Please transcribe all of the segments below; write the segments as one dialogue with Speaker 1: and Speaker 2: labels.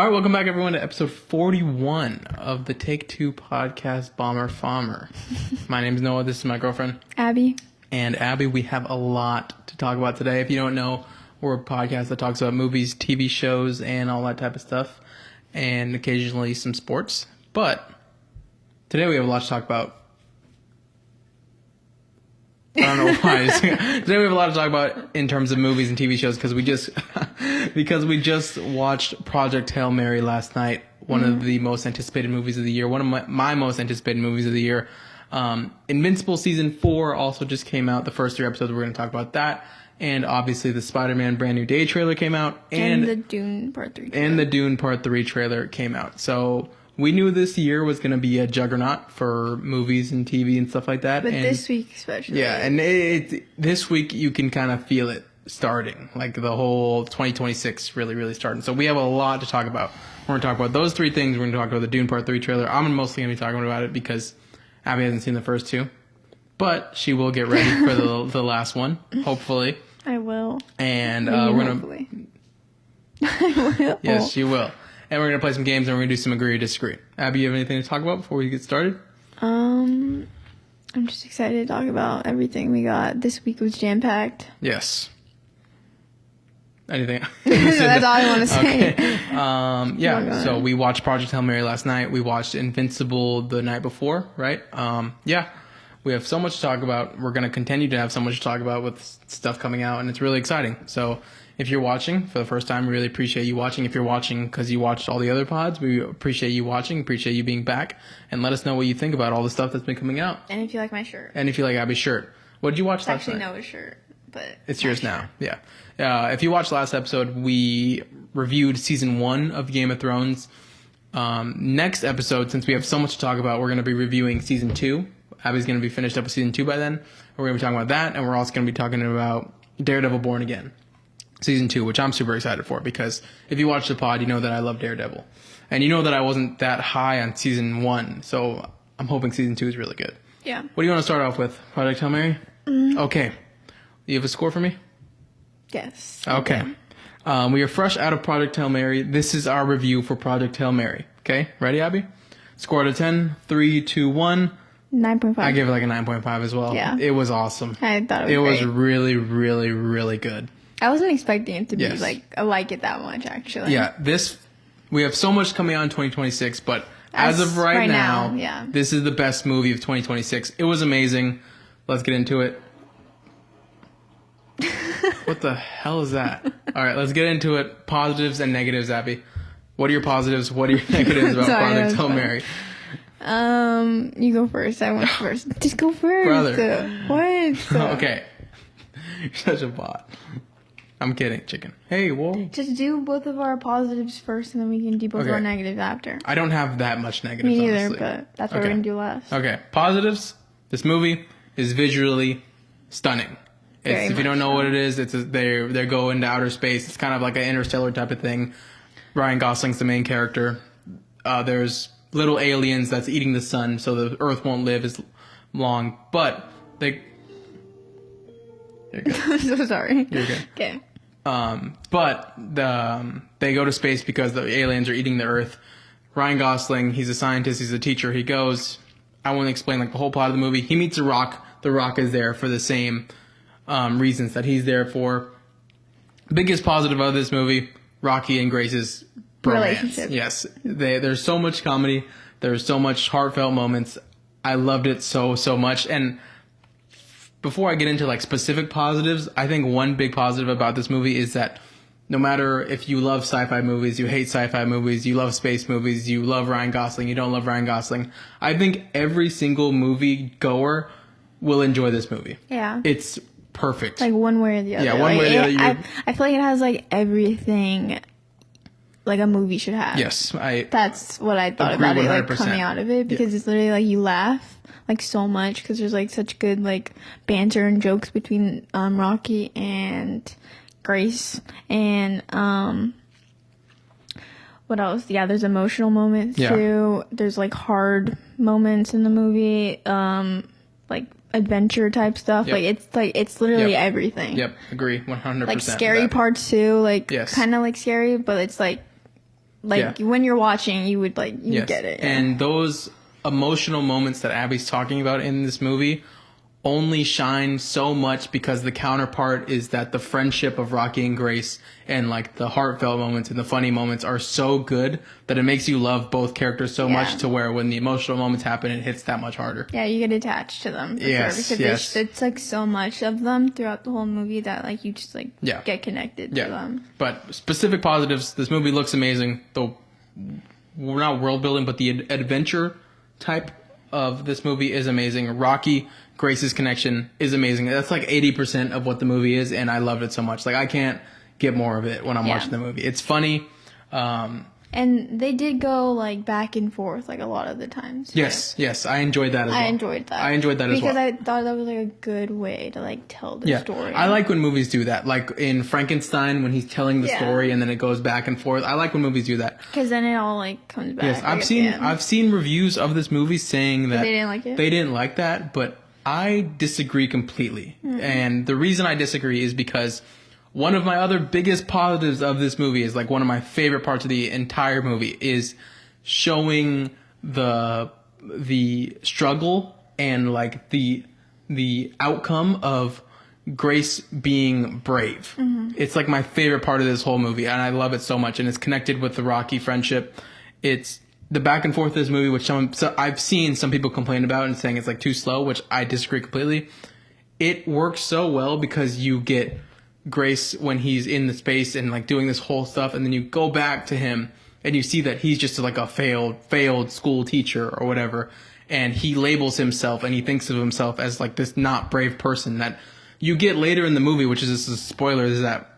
Speaker 1: All right, welcome back, everyone, to episode 41 of the Take Two podcast, Bomber Farmer. My name is Noah. This is my girlfriend,
Speaker 2: Abby.
Speaker 1: And Abby, we have a lot to talk about today. If you don't know, we're a podcast that talks about movies, TV shows, and all that type of stuff, and occasionally some sports. But today we have a lot to talk about. I don't know why. Today we have a lot to talk about in terms of movies and TV shows because we just watched Project Hail Mary last night. One of the most anticipated movies of the year. One of my most anticipated movies of the year. Invincible season 4 also just came out. The first 3 episodes, we're going to talk about that. And obviously the Spiderman Brand New Day trailer came out.
Speaker 2: And the Dune Part 3 trailer.
Speaker 1: And the Dune Part 3 trailer came out. So we knew this year was going to be a juggernaut for movies and TV and stuff like that.
Speaker 2: But
Speaker 1: and
Speaker 2: this week especially.
Speaker 1: Yeah, and this week you can kind of feel it starting. Like the whole 2026 really starting. So we have a lot to talk about. We're going to talk about those 3 things. We're going to talk about the Dune Part 3 trailer. I'm mostly going to be talking about it because Abby hasn't seen the first 2. But she will get ready for the last one, hopefully.
Speaker 2: I will.
Speaker 1: And we're going
Speaker 2: to... I will.
Speaker 1: Yes, she will. And we're going to play some games and we're going to do some agree or disagree. Abby, you have anything to talk about before we get started?
Speaker 2: I'm just excited to talk about everything we got. This week was jam-packed.
Speaker 1: Yes. Anything?
Speaker 2: That's all I want to say.
Speaker 1: Okay. Yeah, so we watched Project Hail Mary last night. We watched Invincible the night before, right? Yeah. We have so much to talk about. We're going to continue to have so much to talk about with stuff coming out, and it's really exciting. So if you're watching for the first time, we really appreciate you watching. If you're watching because you watched all the other pods, we appreciate you watching, appreciate you being back, and let us know what you think about all the stuff that's been coming out.
Speaker 2: And if you like my shirt.
Speaker 1: And if you like Abby's shirt. What did you watch last night?
Speaker 2: It's actually Noah's shirt, but...
Speaker 1: It's yours now, yeah. If you watched last episode, we reviewed season 1 of Game of Thrones. Next episode, since we have so much to talk about, we're going to be reviewing season 2. Abby's going to be finished up with season 2 by then. We're going to be talking about that, and we're also going to be talking about Daredevil Born Again, season 2, which I'm super excited for, because if you watch the pod, you know that I love Daredevil. And you know that I wasn't that high on season 1, so I'm hoping season 2 is really good.
Speaker 2: Yeah.
Speaker 1: What do you want to start off with? Project Hail Mary? Okay. You have a score for me?
Speaker 2: Yes.
Speaker 1: Okay. We are fresh out of Project Hail Mary. This is our review for Project Hail Mary. Okay? Ready, Abby? Score out of 10. 3, 2, 1.
Speaker 2: 9.5.
Speaker 1: I gave it like a 9.5 as well.
Speaker 2: Yeah.
Speaker 1: It was awesome.
Speaker 2: I thought
Speaker 1: it was
Speaker 2: great.
Speaker 1: really good.
Speaker 2: I wasn't expecting it to be like it that much, actually.
Speaker 1: Yeah. We have so much coming out in 2026, but as of right now,
Speaker 2: yeah.
Speaker 1: This is the best movie of 2026. It was amazing. Let's get into it. What the hell is that? All right, let's get into it. Positives and negatives, Abby. What are your positives? What are your negatives about Project Hail Mary?
Speaker 2: You go first. I went first. Just go first.
Speaker 1: Brother.
Speaker 2: What?
Speaker 1: Okay. You're such a bot. I'm kidding, chicken. Hey, whoa.
Speaker 2: Just do both of our positives first, and then we can do both of our negatives after.
Speaker 1: I don't have that much negatives,
Speaker 2: Me neither,
Speaker 1: honestly.
Speaker 2: but that's what we're going to do last.
Speaker 1: Okay. Positives. This movie is visually stunning. If you don't know what it is, they go into outer space. It's kind of like an Interstellar type of thing. Ryan Gosling's the main character. There's little aliens that's eating the sun, so the Earth won't live as long. But they... You're good.
Speaker 2: I'm so sorry.
Speaker 1: You're good.
Speaker 2: Okay.
Speaker 1: But they go to space because the aliens are eating the Earth. Ryan Gosling, he's a scientist, he's a teacher. He goes... I won't explain the whole plot of the movie. He meets a rock. The rock is there for the same... reasons that he's there for. Biggest positive of this movie, Rocky and Grace's relationship. Yes, there's so much comedy. There's so much heartfelt moments. I loved it so much. And before I get into specific positives, I think one big positive about this movie is that no matter if you love sci-fi movies, you hate sci-fi movies, you love space movies, you love Ryan Gosling, you don't love Ryan Gosling, I think every single movie goer will enjoy this movie.
Speaker 2: Yeah.
Speaker 1: It's perfect.
Speaker 2: Like one way or the other.
Speaker 1: Yeah, one way or the other.
Speaker 2: I feel like it has everything a movie should have.
Speaker 1: Yes,
Speaker 2: that's what I thought about
Speaker 1: 100%.
Speaker 2: It coming out of it, because it's literally you laugh so much because there's such good banter and jokes between Rocky and Grace, and what else? Yeah, there's emotional moments too. There's hard moments in the movie, adventure type stuff.
Speaker 1: Yep.
Speaker 2: It's literally everything.
Speaker 1: Yep, agree 100%.
Speaker 2: Scary parts too,
Speaker 1: yes.
Speaker 2: kind of scary, but it's like when you're watching, you would like you get it.
Speaker 1: And those emotional moments that Abby's talking about in this movie only shine so much because the counterpart is that the friendship of Rocky and Grace and like the heartfelt moments and the funny moments are so good that it makes you love both characters so much to where when the emotional moments happen, it hits that much harder.
Speaker 2: Yeah, you get attached to them for sure because it's like so much of them throughout the whole movie that like you just like get connected to them. But
Speaker 1: specific positives, this movie looks amazing. Though we're not world building, but the adventure type of this movie is amazing. Rocky Grace's connection is amazing. That's like 80% of what the movie is, and I loved it so much. Like I can't get more of it when I'm watching the movie. It's funny.
Speaker 2: And they did go like back and forth like a lot of the times.
Speaker 1: Yes, yes, I enjoyed that as well. I enjoyed that as well.
Speaker 2: Because I thought that was like a good way to like tell the story.
Speaker 1: I like when movies do that. Like in Frankenstein when he's telling the story and then it goes back and forth. I like when movies do that.
Speaker 2: Because then it all like comes back.
Speaker 1: Yes, I've seen reviews of this movie saying that
Speaker 2: they didn't like it.
Speaker 1: They didn't like that, but I disagree completely. Mm-hmm. And the reason I disagree is because one of my other biggest positives of this movie is like one of my favorite parts of the entire movie is showing the struggle and like the outcome of Grace being brave. Mm-hmm. It's like my favorite part of this whole movie, and I love it so much. And it's connected with the Rocky friendship. It's the back and forth of this movie, which I've seen some people complain about and saying it's like too slow, which I disagree completely. It works so well because you get Grace when he's in the space and like doing this whole stuff, and then you go back to him and you see that he's just like a failed school teacher or whatever, and he labels himself and he thinks of himself as like this not brave person that you get later in the movie, which is just a spoiler, is that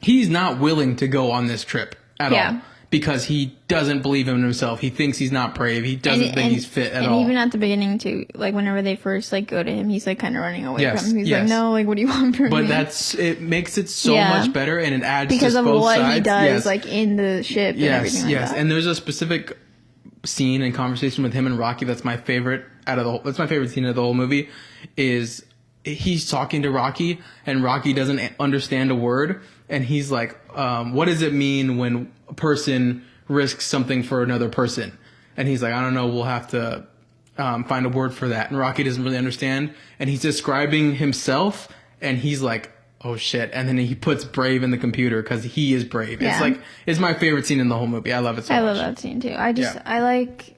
Speaker 1: he's not willing to go on this trip at all. Because he doesn't believe in himself. He thinks he's not brave. He doesn't think he's fit at all.
Speaker 2: And even at the beginning, too, like whenever they first like go to him, he's like kind of running away from him. He's like, no, like, what do you want from me?
Speaker 1: But it makes it so much better, and it adds
Speaker 2: because
Speaker 1: to
Speaker 2: of
Speaker 1: both
Speaker 2: what
Speaker 1: sides.
Speaker 2: He does, like in the ship and everything like that.
Speaker 1: And there's a specific scene and conversation with him and Rocky that's my favorite that's my favorite scene of the whole movie. Is he's talking to Rocky, and Rocky doesn't understand a word, and he's like, what does it mean when a person risks something for another person? And he's like, I don't know, we'll have to find a word for that. And Rocky doesn't really understand, and he's describing himself, and he's like, oh shit. And then he puts brave in the computer because he is brave. It's like, it's my favorite scene in the whole movie. I love it so much.
Speaker 2: I love that scene too. I like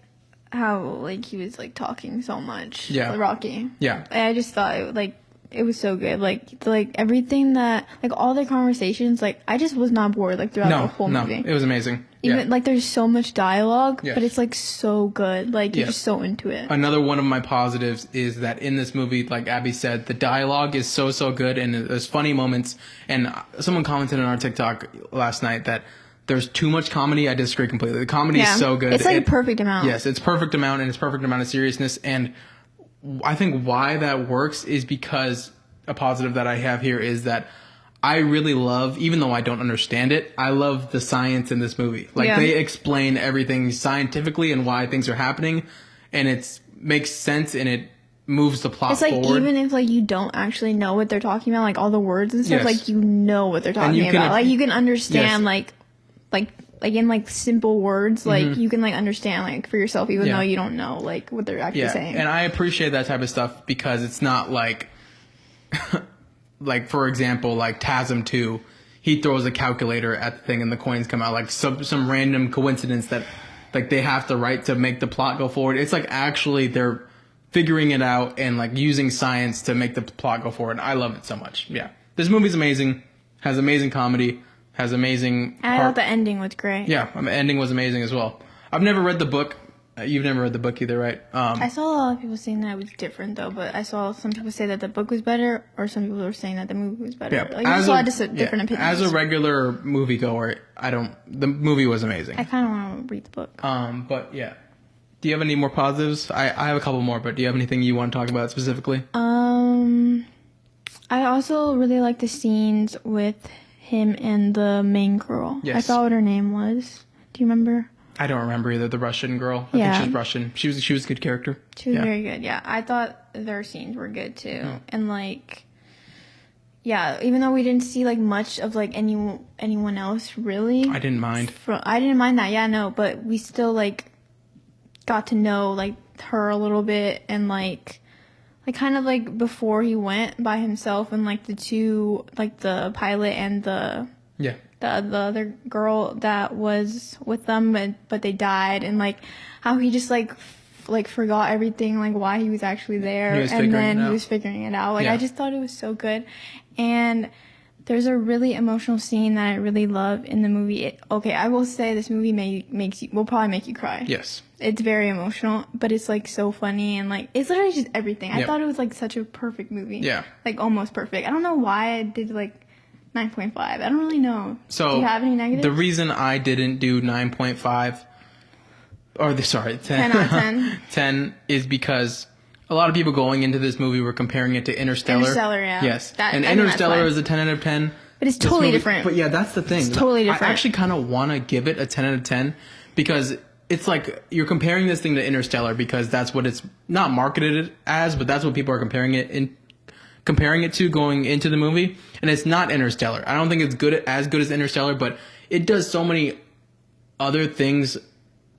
Speaker 2: how like he was like talking so much. Rocky. I just thought it was so good. Like everything that, like all their conversations, like I just was not bored like throughout the whole movie.
Speaker 1: It was amazing.
Speaker 2: Even like there's so much dialogue, but it's like so good. Like you're just so into it.
Speaker 1: Another one of my positives is that in this movie, like Abby said, the dialogue is so good, and there's funny moments. And someone commented on our TikTok last night that there's too much comedy. I disagree completely. The comedy is so good.
Speaker 2: It's like a perfect amount.
Speaker 1: Yes, it's perfect amount, and it's perfect amount of seriousness. And I think why that works is because a positive that I have here is that I really love, even though I don't understand it, I love the science in this movie. Like they explain everything scientifically and why things are happening, and it makes sense and it moves the plot forward. It's like
Speaker 2: even if like you don't actually know what they're talking about, like all the words and stuff, like you know what they're talking about. Like you can understand like in like simple words, like you can like understand like for yourself, even though you don't know like what they're actually saying.
Speaker 1: And I appreciate that type of stuff because it's not like like for example, like TASM 2, he throws a calculator at the thing and the coins come out, like some random coincidence that like they have to write to make the plot go forward. It's like actually they're figuring it out and like using science to make the plot go forward. I love it so much. Yeah, this movie's amazing, has amazing comedy, has amazing
Speaker 2: I thought the ending was great.
Speaker 1: Yeah, the ending was amazing as well. I've never read the book. You've never read the book either, right?
Speaker 2: I saw a lot of people saying that it was different though, but I saw some people say that the book was better, or some people were saying that the movie was better. Like I saw different opinions.
Speaker 1: As a regular moviegoer, the movie was amazing.
Speaker 2: I kind of want to read the book.
Speaker 1: But yeah. Do you have any more positives? I have a couple more, but do you have anything you want to talk about specifically?
Speaker 2: I also really like the scenes with him and the main girl. Yes. I forgot what her name was. Do you remember?
Speaker 1: I don't remember either. The Russian girl. I think she's Russian. She was a good character.
Speaker 2: She was very good. Yeah, I thought their scenes were good too, and like, yeah, even though we didn't see like much of like anyone else really.
Speaker 1: I didn't mind.
Speaker 2: I didn't mind that. Yeah, no, but we still like got to know like her a little bit, and like kind of like before he went by himself, and like the two, like the pilot and the other girl that was with them, but they died, and like how he just like forgot everything, like why he was actually there, and then he was figuring it out. Like I just thought it was so good. And there's a really emotional scene that I really love in the movie. I will say this movie will probably make you cry. Yes. It's very emotional, but it's like so funny, and like it's literally just everything. I thought it was like such a perfect movie. Yeah. Like almost perfect. I don't know why I did like 9.5. I don't really know. So do you have any negatives?
Speaker 1: The reason I didn't do 9.5 10
Speaker 2: 10 out of 10.
Speaker 1: 10 is because a lot of people going into this movie were comparing it to Interstellar.
Speaker 2: Interstellar, yeah.
Speaker 1: Yes. And Interstellar is a 10 out of 10.
Speaker 2: But it's totally different.
Speaker 1: But yeah, that's the thing.
Speaker 2: It's totally different.
Speaker 1: I actually kind of want to give it a 10 out of 10 because it's like you're comparing this thing to Interstellar because that's what it's not marketed as, but that's what people are comparing it to going into the movie. And it's not Interstellar. I don't think it's as good as Interstellar, but it does so many other things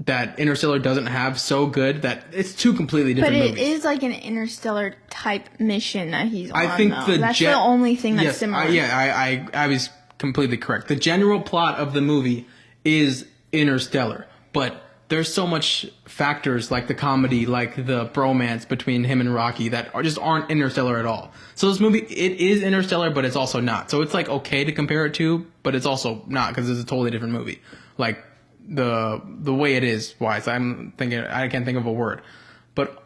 Speaker 1: that Interstellar doesn't have so good that it's two completely different movies.
Speaker 2: But it is like an Interstellar type mission that he's on.
Speaker 1: I think
Speaker 2: that's the only thing that's similar.
Speaker 1: I was completely correct. The general plot of the movie is Interstellar, but there's so much factors like the comedy, like the bromance between him and Rocky that just aren't Interstellar at all. So this movie, it is Interstellar, but it's also not. So it's like okay to compare it to, but it's also not because it's a totally different movie. Like the way it is wise. I can't think of a word. But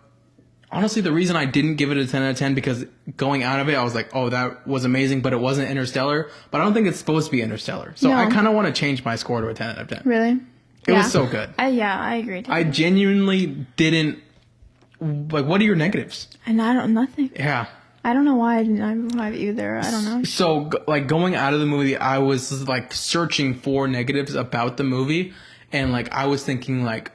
Speaker 1: honestly, the reason I didn't give it a 10 out of 10 because going out of it, I was like, oh, that was amazing, but it wasn't Interstellar. But I don't think it's supposed to be Interstellar. So I kind of want to change my score to a 10 out of 10.
Speaker 2: Really?
Speaker 1: It was so good.
Speaker 2: I agree.
Speaker 1: I genuinely didn't. Like, what are your negatives?
Speaker 2: And nothing.
Speaker 1: Yeah.
Speaker 2: I don't know why I didn't have either. I don't know.
Speaker 1: So, like, going out of the movie, I was, like, searching for negatives about the movie. And, like, I was thinking, like,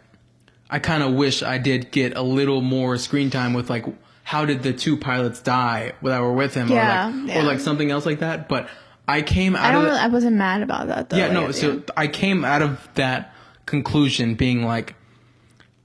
Speaker 1: I kind of wish I did get a little more screen time with, like, how did the two pilots die that were with him? Or, like, something else like that. But I came out of
Speaker 2: I wasn't mad about that, though.
Speaker 1: Yeah, no. So, I came out of that conclusion being like,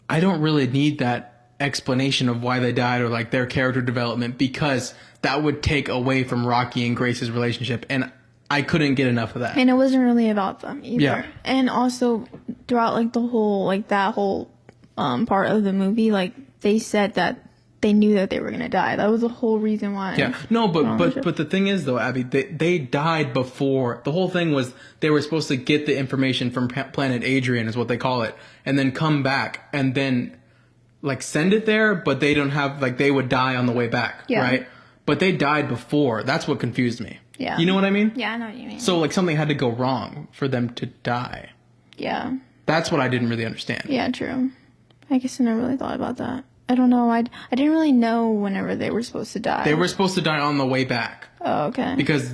Speaker 1: I don't really need that explanation of why they died or like their character development because that would take away from Rocky and Grace's relationship, and I couldn't get enough of that.
Speaker 2: And it wasn't really about them either. Yeah. And also throughout like the whole that whole part of the movie, like they said that they knew that they were gonna die. That was the whole reason why.
Speaker 1: Yeah. No, but the thing is though, Abby, they died before. The whole thing was they were supposed to get the information from Planet Adrian, is what they call it, and then come back and then like send it there, but they don't have like they would die on the way back, right? But they died before. That's what confused me. Yeah. You know what I mean?
Speaker 2: Yeah, I know what you mean.
Speaker 1: So like something had to go wrong for them to die.
Speaker 2: Yeah.
Speaker 1: That's what I didn't really understand.
Speaker 2: Yeah, true. I guess I never really thought about that. I don't know. I didn't really know whenever they were supposed to die.
Speaker 1: They were supposed to die on the way back.
Speaker 2: Oh, okay.
Speaker 1: Because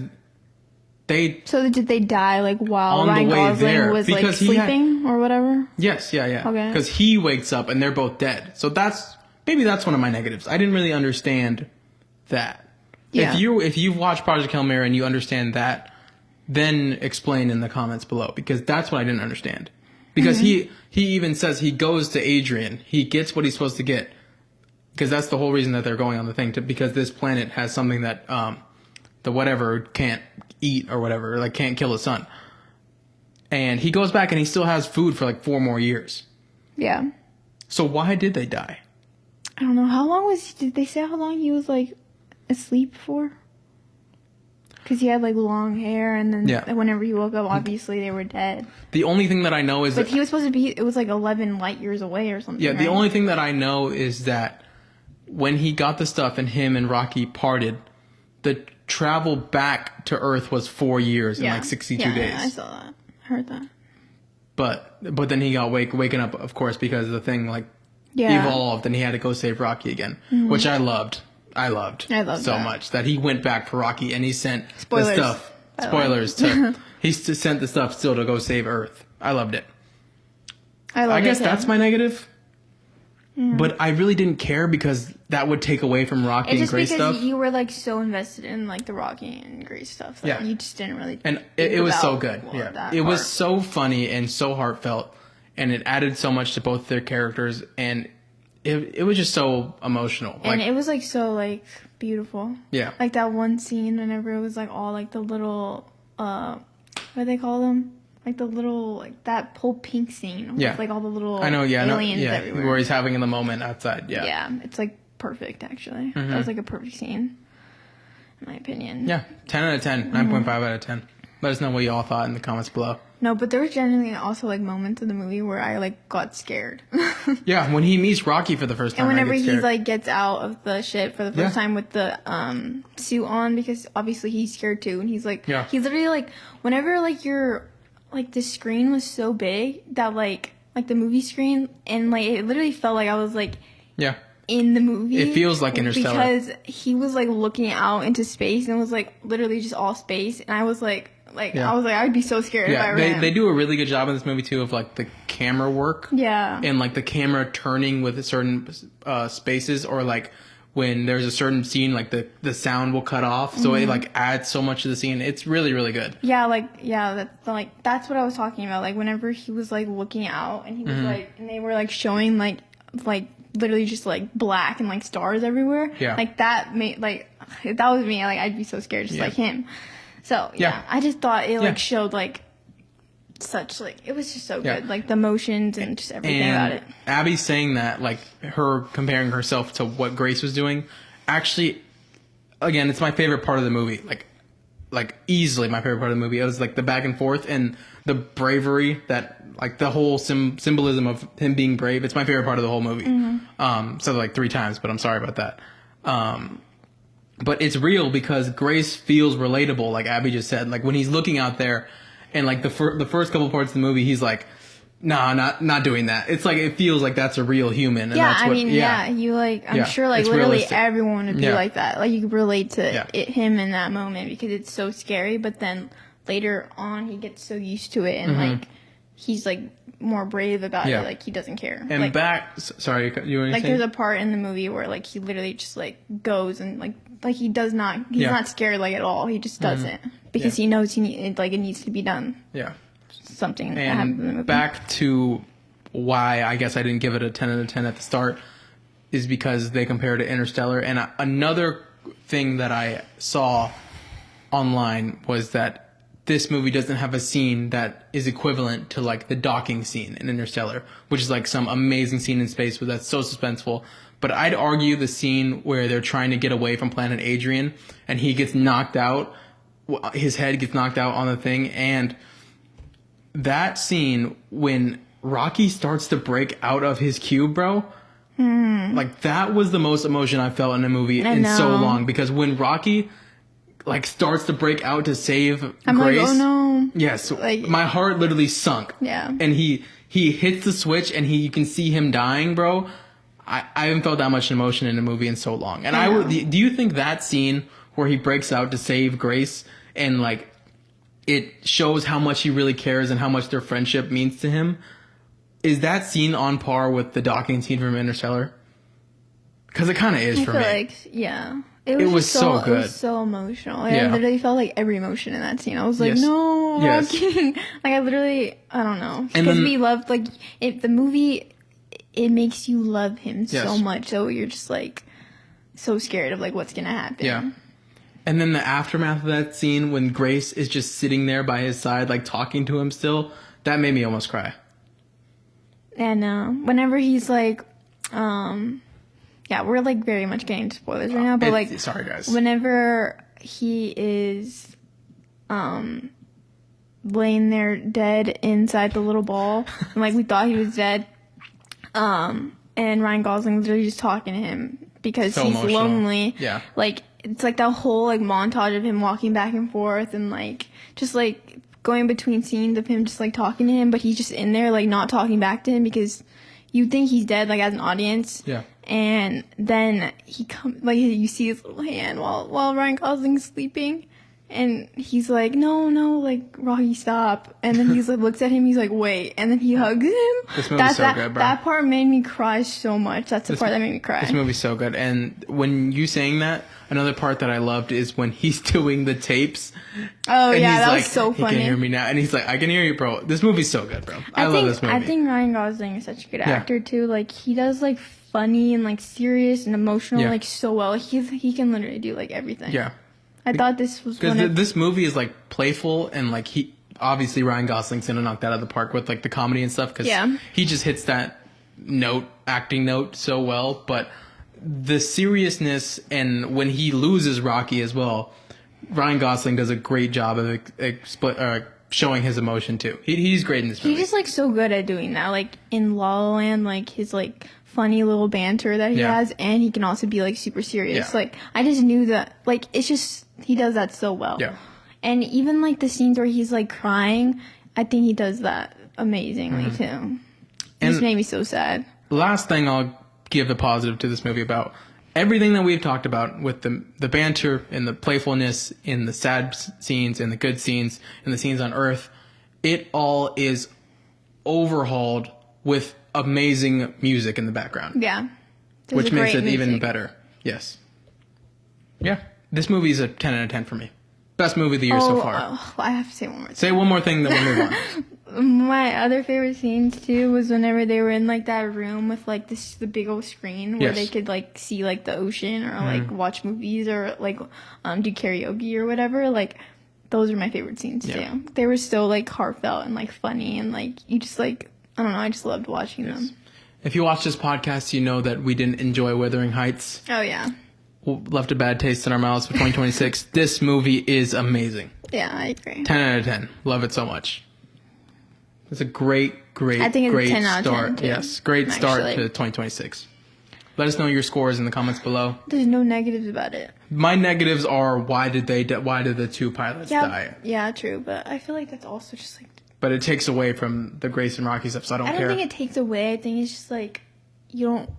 Speaker 1: they...
Speaker 2: So did they die like while Ryan Gosling was like sleeping or whatever?
Speaker 1: Yes, yeah.
Speaker 2: Okay.
Speaker 1: Because he wakes up and they're both dead. So maybe that's one of my negatives. I didn't really understand that. Yeah. If you've watched Project Hail Mary and you understand that, then explain in the comments below, because that's what I didn't understand. Because he even says he goes to Adrian. He gets what he's supposed to get. Because that's the whole reason that they're going on the thing, because this planet has something that the whatever can't eat or whatever, like can't kill his son. And he goes back and he still has food for like 4 more years. Yeah. So why did they die?
Speaker 2: I don't know. Did they say how long he was like asleep for? Because he had like long hair, and then whenever he woke up, obviously they were dead.
Speaker 1: The only thing that I know is
Speaker 2: but he was supposed to be, it was like 11 light years away or something.
Speaker 1: Yeah, the only thing that I know is that when he got the stuff and him and Rocky parted, the travel back to Earth was 4 years and like 62 days.
Speaker 2: Yeah, I saw that. I heard that.
Speaker 1: But then he got waken up, of course, because the thing like evolved and he had to go save Rocky again, which I loved. I loved so much that he went back for Rocky and he sent the stuff. Spoilers to he sent the stuff still to go save Earth. I loved it. I guess that's my negative. But I really didn't care because that would take away from Rocky and Grace stuff.
Speaker 2: Just because you were like so invested in like the Rocky and Grace stuff, like, you just didn't really.
Speaker 1: And it was so good. It was so funny and so heartfelt, and it added so much to both their characters, and it was just so emotional.
Speaker 2: And it was like so like beautiful. Yeah. Like that one scene whenever it was like all like the little what do they call them? Like the little, like that whole pink scene. With like all the little aliens everywhere.
Speaker 1: Where he's having in the moment outside. Yeah.
Speaker 2: Yeah, it's like perfect actually. That was like a perfect scene, in my opinion.
Speaker 1: Yeah, 10 out of 10, 9.5 out of 10. Let us know what you all thought in the comments below.
Speaker 2: No, but there was genuinely also like moments in the movie where I like got scared.
Speaker 1: Yeah, when he meets Rocky for the first time.
Speaker 2: And whenever he like gets out of the ship for the first time with the suit on, because obviously he's scared too, and he's like, he's literally like, whenever like you're. Like, the screen was so big that, like the movie screen, and, like, it literally felt like I was, like, in the movie.
Speaker 1: It feels like Interstellar.
Speaker 2: Because he was, like, looking out into space, and it was, like, literally just all space, and I was, like, I was, like, I'd be so scared if I were him.
Speaker 1: They do a really good job in this movie, too, of, like, the camera work. Yeah. And, like, the camera turning with certain spaces, or, like, when there's a certain scene, like the sound will cut off, so it like adds so much to the scene. It's really, really good.
Speaker 2: Yeah, that's what I was talking about. Like whenever he was like looking out, and he was like, and they were like showing like literally just like black and like stars everywhere. Yeah, like that made like if that was me, like I'd be so scared just like him. So yeah, I just thought it like showed like such like it was just so good, like the emotions and just everything about it.
Speaker 1: Abby's saying that like her comparing herself to what Grace was doing, actually, again, it's my favorite part of the movie, like easily my favorite part of the movie. It was like the back and forth and the bravery, that like the whole symbolism of him being brave. It's my favorite part of the whole movie. So like 3 times, but I'm sorry about that. But it's real because Grace feels relatable, like Abby just said. Like when he's looking out there. And like the first couple parts of the movie, he's like, "Nah, not doing that." It's like it feels like that's a real human. And that's what,
Speaker 2: you like. I'm sure like literally realistic. Everyone would be like that. Like you could relate to him in that moment because it's so scary. But then later on, he gets so used to it, and like he's like more brave about it. Like he doesn't care.
Speaker 1: And
Speaker 2: like,
Speaker 1: sorry, you were
Speaker 2: like there's a part in the movie where like he literally just like goes and like he does not. He's not scared like at all. He just does it. Because he knows it needs to be done. Yeah. Something that happened in the movie.
Speaker 1: Back to why I guess I didn't give it a 10 out of 10 at the start is because they compared it to Interstellar. And another thing that I saw online was that this movie doesn't have a scene that is equivalent to like the docking scene in Interstellar, which is like some amazing scene in space that's so suspenseful. But I'd argue the scene where they're trying to get away from Planet Adrian and he gets knocked out, his head gets knocked out on the thing, and that scene when Rocky starts to break out of his cube, bro, like that was the most emotion I felt in a movie in so long. Because when Rocky like starts to break out to save Grace,
Speaker 2: like, oh no,
Speaker 1: yes, like, my heart literally sunk. Yeah, and he hits the switch and you can see him dying, bro. I haven't felt that much emotion in a movie in so long. And do you think that scene where he breaks out to save Grace and like it shows how much he really cares and how much their friendship means to him, is that scene on par with the docking scene from Interstellar? Because it kind of is for me.
Speaker 2: It was so good. It was so emotional. Like, I literally felt like every emotion in that scene. I was like, no, Rocky. Like I don't know. Because we loved like the movie. It makes you love him so much, so you're just like so scared of like what's gonna happen. Yeah.
Speaker 1: And then the aftermath of that scene when Grace is just sitting there by his side, like talking to him still, that made me almost cry.
Speaker 2: And whenever he's like, we're like very much getting into spoilers right now, but like,
Speaker 1: sorry guys.
Speaker 2: Whenever he is, laying there dead inside the little ball, and like we thought he was dead, and Ryan Gosling's literally just talking to him because he's emotional. Lonely. Yeah. Like, it's like that whole like montage of him walking back and forth and like just like going between scenes of him just like talking to him, but he's just in there like not talking back to him because you think he's dead like as an audience. Yeah. And then he comes like you see his little hand while Ryan Gosling's sleeping, And he's like, no, like, Rocky, stop. And then he's like, looks at him, he's like, wait. And then he hugs him.
Speaker 1: This movie's so good, bro.
Speaker 2: That part made me cry so much. That's the part that made me cry.
Speaker 1: This movie's so good. And when you saying that, another part that I loved is when he's doing the tapes.
Speaker 2: Oh, yeah, that was so funny.
Speaker 1: He can hear me now. And he's like, I can hear you, bro. This movie's so good, bro. I love this movie.
Speaker 2: I think Ryan Gosling is such a good actor, too. Like, he does, like, funny and, like, serious and emotional, like, so well. He can literally do, like, everything.
Speaker 1: Yeah.
Speaker 2: I thought this was
Speaker 1: because this movie is like playful and like obviously Ryan Gosling's gonna knock that out of the park with like the comedy and stuff because he just hits that acting note so well. But the seriousness and when he loses Rocky as well, Ryan Gosling does a great job of showing his emotion too. He's great in this movie.
Speaker 2: He's just like so good at doing that. Like in La La Land, like his like funny little banter that he has, and he can also be like super serious.
Speaker 1: Yeah.
Speaker 2: Like I just knew that. Like it's just he does that so well.
Speaker 1: Yeah.
Speaker 2: And even like the scenes where he's like crying, I think he does that amazingly too. It just made me so sad.
Speaker 1: Last thing I'll give a positive to this movie about everything that we've talked about with the banter and the playfulness in the sad scenes and the good scenes and the scenes on Earth, it all is overhauled with amazing music in the background.
Speaker 2: Yeah.
Speaker 1: Which makes it even better. Yes. Yeah. This movie is a 10 out of 10 for me. Best movie of the year so far.
Speaker 2: I have to say one more thing.
Speaker 1: Say one more thing, then we'll move on.
Speaker 2: My other favorite scenes too was whenever they were in like that room with like the big old screen where they could like see like the ocean or like watch movies or like do karaoke or whatever. Like those are my favorite scenes too. They were so like heartfelt and like funny and like you just like I don't know, I just loved watching them.
Speaker 1: If you watch this podcast, you know that we didn't enjoy Wuthering Heights.
Speaker 2: Oh yeah.
Speaker 1: Left a bad taste in our mouths for 2026. This movie is amazing.
Speaker 2: Yeah, I agree.
Speaker 1: 10 out of 10. Love it so much. It's a great
Speaker 2: I think it's
Speaker 1: great
Speaker 2: 10 out of 10
Speaker 1: start.
Speaker 2: too,
Speaker 1: yes, great start to 2026. Let us know your scores in the comments below.
Speaker 2: There's no negatives about it.
Speaker 1: My negatives are why did the two pilots die?
Speaker 2: Yeah, true, but I feel like that's also just like.
Speaker 1: But it takes away from the Grace and Rocky stuff, so I don't care.
Speaker 2: I don't think it takes away. I think it's just like you don't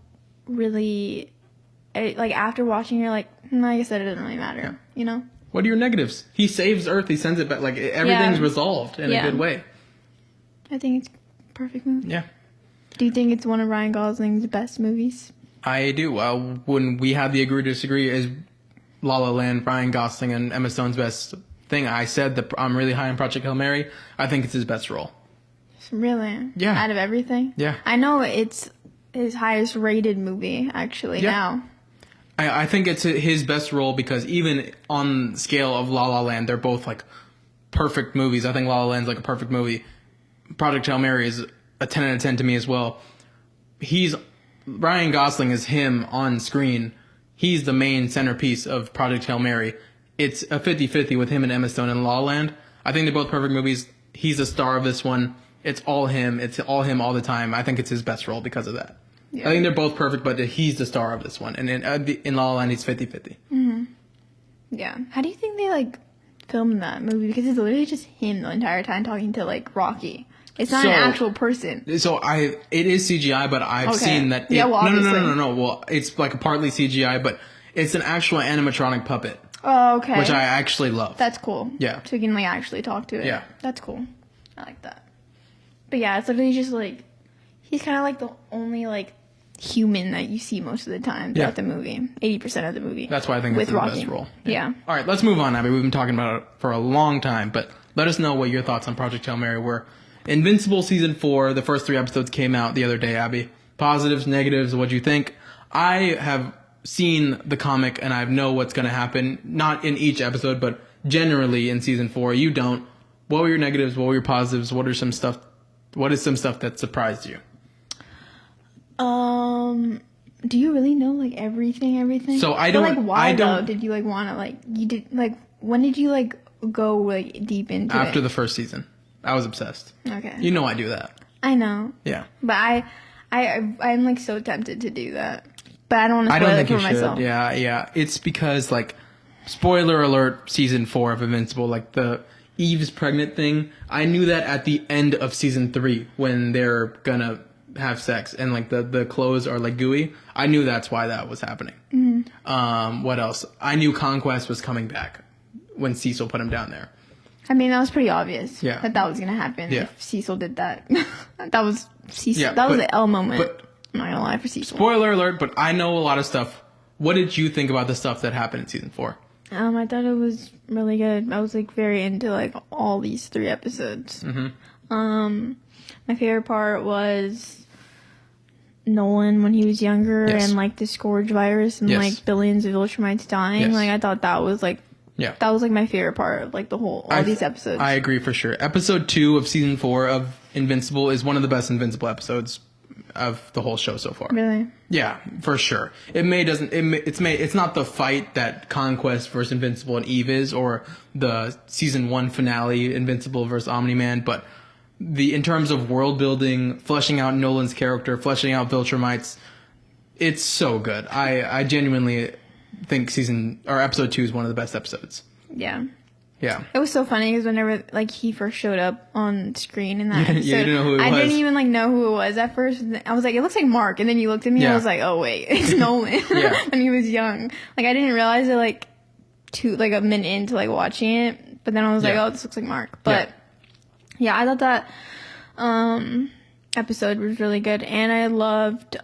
Speaker 2: really like after watching. You're like, I guess that doesn't really matter. Yeah. You know.
Speaker 1: What are your negatives? He saves Earth. He sends it back. Like everything's resolved in a good way.
Speaker 2: I think it's a perfect movie.
Speaker 1: Yeah.
Speaker 2: Do you think it's one of Ryan Gosling's best movies?
Speaker 1: I do. When we had the agree to disagree, is La La Land, Ryan Gosling, and Emma Stone's best thing? I said that I'm really high on Project Hail Mary. I think it's his best role.
Speaker 2: Really?
Speaker 1: Yeah.
Speaker 2: Out of everything?
Speaker 1: Yeah.
Speaker 2: I know it's his highest rated movie actually now.
Speaker 1: I think it's his best role because even on scale of La La Land, they're both like perfect movies. I think La La Land's like a perfect movie. Project Hail Mary is a 10 out of 10 to me as well. Ryan Gosling is him on screen. He's the main centerpiece of Project Hail Mary. It's a 50-50 with him and Emma Stone in La La Land. I think they're both perfect movies. He's the star of this one. It's all him. It's all him all the time. I think it's his best role because of that. Yeah. I think they're both perfect, but he's the star of this one. And in La La Land, he's 50-50.
Speaker 2: Mm-hmm. Yeah. How do you think they, like, filmed that movie? Because it's literally just him the entire time talking to, like, Rocky. It's not an actual person.
Speaker 1: So it is CGI, but I've seen that. No. Well, it's like partly CGI, but it's an actual animatronic puppet.
Speaker 2: Oh, okay.
Speaker 1: Which I actually love.
Speaker 2: That's cool.
Speaker 1: Yeah.
Speaker 2: So you can like actually talk to it.
Speaker 1: Yeah.
Speaker 2: That's cool. I like that. But yeah, it's literally just like he's kind of like the only like human that you see most of the time throughout the movie. 80% of the movie.
Speaker 1: That's why I think it's the best role.
Speaker 2: Yeah.
Speaker 1: All right, let's move on, Abby. We've been talking about it for a long time, but let us know what your thoughts on Project Hail Mary were. Invincible Season 4, the first 3 episodes came out the other day, Abby. Positives, negatives, what do you think? I have seen the comic and I know what's going to happen, not in each episode, but generally in Season 4. You don't. What were your negatives? What were your positives? What is some stuff that surprised you?
Speaker 2: Do you really know like everything?
Speaker 1: So I don't.
Speaker 2: But, like, why though? Did you like want to like you did like when did you like go like deep into
Speaker 1: after
Speaker 2: it?
Speaker 1: The first season? I was obsessed.
Speaker 2: Okay.
Speaker 1: You know I do that.
Speaker 2: I know.
Speaker 1: Yeah.
Speaker 2: But I'm like so tempted to do that, but I don't want to spoil it for myself.
Speaker 1: Yeah. It's because like, spoiler alert, Season 4 of Invincible, like the Eve's pregnant thing. I knew that at the end of Season 3 when they're gonna have sex and like the clothes are like gooey. I knew that's why that was happening. Mm-hmm. What else? I knew Conquest was coming back when Cecil put him down there.
Speaker 2: I mean, that was pretty obvious that was going to happen if Cecil did that. That was Cecil. Yeah, that was the L moment. But, I'm not going to lie for Cecil.
Speaker 1: Spoiler alert, but I know a lot of stuff. What did you think about the stuff that happened in season 4?
Speaker 2: I thought it was really good. I was like very into like all these 3 episodes. Mm-hmm. My favorite part was Nolan when he was younger and like the Scourge virus and like billions of Viltrumites dying. Yes. Like I thought that was like that was like my favorite part of like the whole these episodes.
Speaker 1: I agree for sure. Episode 2 of season 4 of Invincible is one of the best Invincible episodes of the whole show so far.
Speaker 2: Really?
Speaker 1: Yeah, for sure. It's not the fight that Conquest versus Invincible and Eve is, or the season 1 finale Invincible versus Omni-Man, but in terms of world building, fleshing out Nolan's character, fleshing out Viltrumites, it's so good. I genuinely think episode 2 is one of the best episodes.
Speaker 2: Yeah.
Speaker 1: Yeah.
Speaker 2: It was so funny because whenever like he first showed up on screen in that episode,
Speaker 1: you didn't know who it was.
Speaker 2: I didn't even like know who it was at first. I was like, it looks like Mark, and then you looked at me and I was like, oh wait, it's Nolan. When he was young. Like I didn't realize it like a minute into like watching it, but then I was like, oh, this looks like Mark. But I thought that episode was really good, and I loved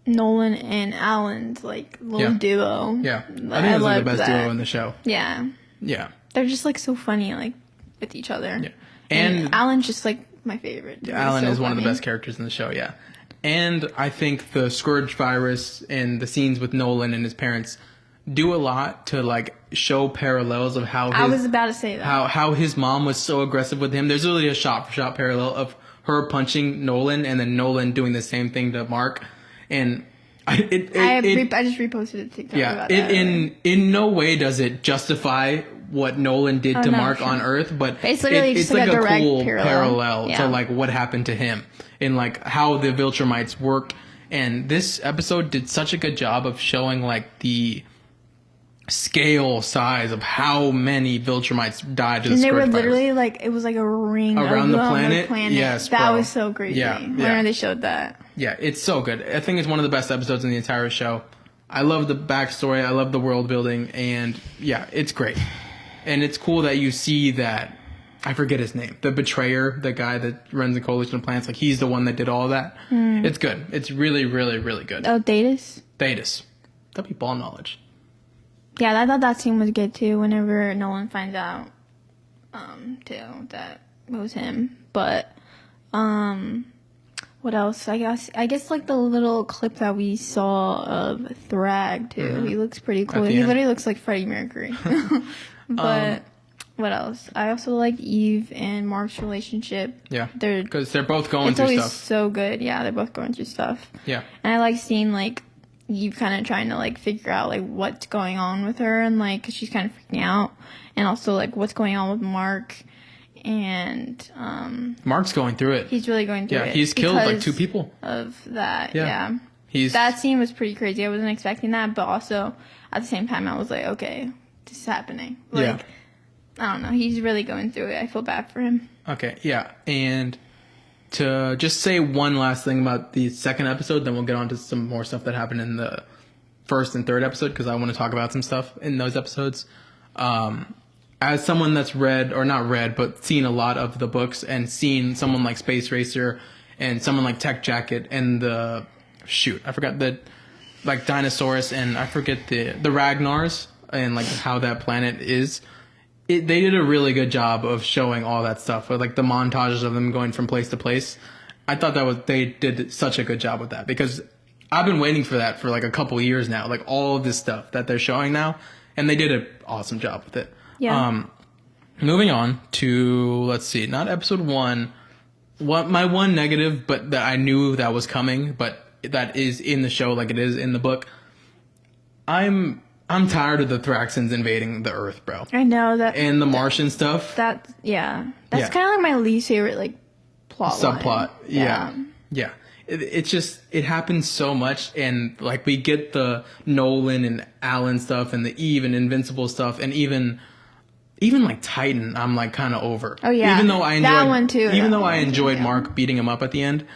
Speaker 2: Nolan and Alan's like little duo.
Speaker 1: Yeah, I think it was like the best duo in the show.
Speaker 2: Yeah.
Speaker 1: Yeah.
Speaker 2: They're just like so funny like with each other. Yeah.
Speaker 1: And
Speaker 2: Alan's just like my favorite.
Speaker 1: Alan is one of the best characters in the show, yeah. And I think the Scourge virus and the scenes with Nolan and his parents do a lot to like show parallels of how
Speaker 2: I was about to say that.
Speaker 1: How his mom was so aggressive with him. There's really a shot for shot parallel of her punching Nolan and then Nolan doing the same thing to Mark. And I
Speaker 2: just reposted it to TikTok about that.
Speaker 1: In no way does it justify what Nolan did to Mark on Earth, but
Speaker 2: it's like a cool
Speaker 1: parallel to like what happened to him and like how the Viltrumites worked. And this episode did such a good job of showing like the scale size of how many Viltrumites died to the Scourge virus.
Speaker 2: And they were literally like, it was like a ring
Speaker 1: around the planet.
Speaker 2: Yes, that was so crazy. Whenever they showed that.
Speaker 1: Yeah, it's so good. I think it's one of the best episodes in the entire show. I love the backstory. I love the world building. And yeah, it's great. And it's cool that you see that, I forget his name, the betrayer, the guy that runs the Coalition of Planets, like he's the one that did all of that. It's good. It's really, really, really good.
Speaker 2: Oh, Thetis?
Speaker 1: Thetis. That'd be ball knowledge.
Speaker 2: Yeah, I thought that scene was good too, whenever Nolan finds out, too, that it was him. But, what else? I guess like the little clip that we saw of Thrag too. Mm-hmm. He looks pretty cool. He literally looks like Freddie Mercury. But what else? I also liked Eve and Mark's relationship.
Speaker 1: Yeah, because they're both going through stuff. It's always
Speaker 2: so good. Yeah, they're both going through stuff.
Speaker 1: Yeah,
Speaker 2: and I like seeing like Eve kind of trying to like figure out like what's going on with her and like 'cause she's kind of freaking out, and also like what's going on with Mark. And
Speaker 1: Mark's going through it.
Speaker 2: He's really going through it.
Speaker 1: Yeah, he's killed like 2 people
Speaker 2: of that. Yeah.
Speaker 1: That
Speaker 2: scene was pretty crazy. I wasn't expecting that, but also at the same time I was like, okay, this is happening. Like I don't know. He's really going through it. I feel bad for him.
Speaker 1: Okay, yeah. And to just say one last thing about the second episode, then we'll get on to some more stuff that happened in the first and third episode, because I want to talk about some stuff in those episodes. As someone that's read, or not read, but seen a lot of the books and seen someone like Space Racer and someone like Tech Jacket and I forgot the, like Dinosaurus and I forget the Ragnars and like how that planet is. They did a really good job of showing all that stuff, with like the montages of them going from place to place. I thought they did such a good job with that, because I've been waiting for that for like a couple years now, like all of this stuff that they're showing now, and they did an awesome job with it.
Speaker 2: Yeah.
Speaker 1: Moving on to, let's see, not episode 1. What my one negative, but that I knew that was coming, but that is in the show like it is in the book. I'm tired of the Thraxans invading the Earth, bro.
Speaker 2: I know that.
Speaker 1: And the Martian stuff.
Speaker 2: That's kind of like my least favorite like plot
Speaker 1: subplot.
Speaker 2: Line.
Speaker 1: Yeah. It's just, it happens so much, and like we get the Nolan and Alan stuff and the Eve and Invincible stuff, and even like Titan, I'm like kind of over.
Speaker 2: Oh yeah,
Speaker 1: even though I enjoyed
Speaker 2: that one too.
Speaker 1: Even though I enjoyed Mark beating him up at the end,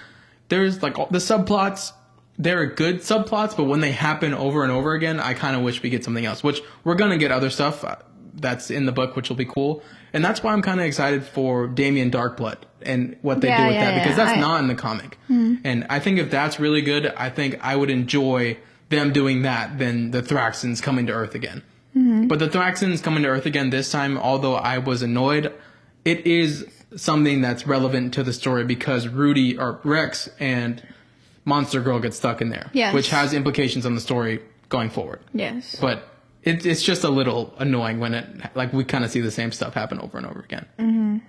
Speaker 1: there's like the subplots. They're good subplots, but when they happen over and over again, I kind of wish we get something else. Which we're gonna get other stuff. that's in the book, which will be cool. And that's why I'm kind of excited for Damien Darkblood and what they do with that, because that's not in the comic. And I think if that's really good, I think I would enjoy them doing that than the Thraxans coming to Earth again. But the Thraxans coming to Earth again this time, although I was annoyed, it is something that's relevant to the story because Rex and Monster Girl get stuck in there, which has implications on the story going forward.
Speaker 2: Yes.
Speaker 1: But it's just a little annoying when we kind of see the same stuff happen over and over again.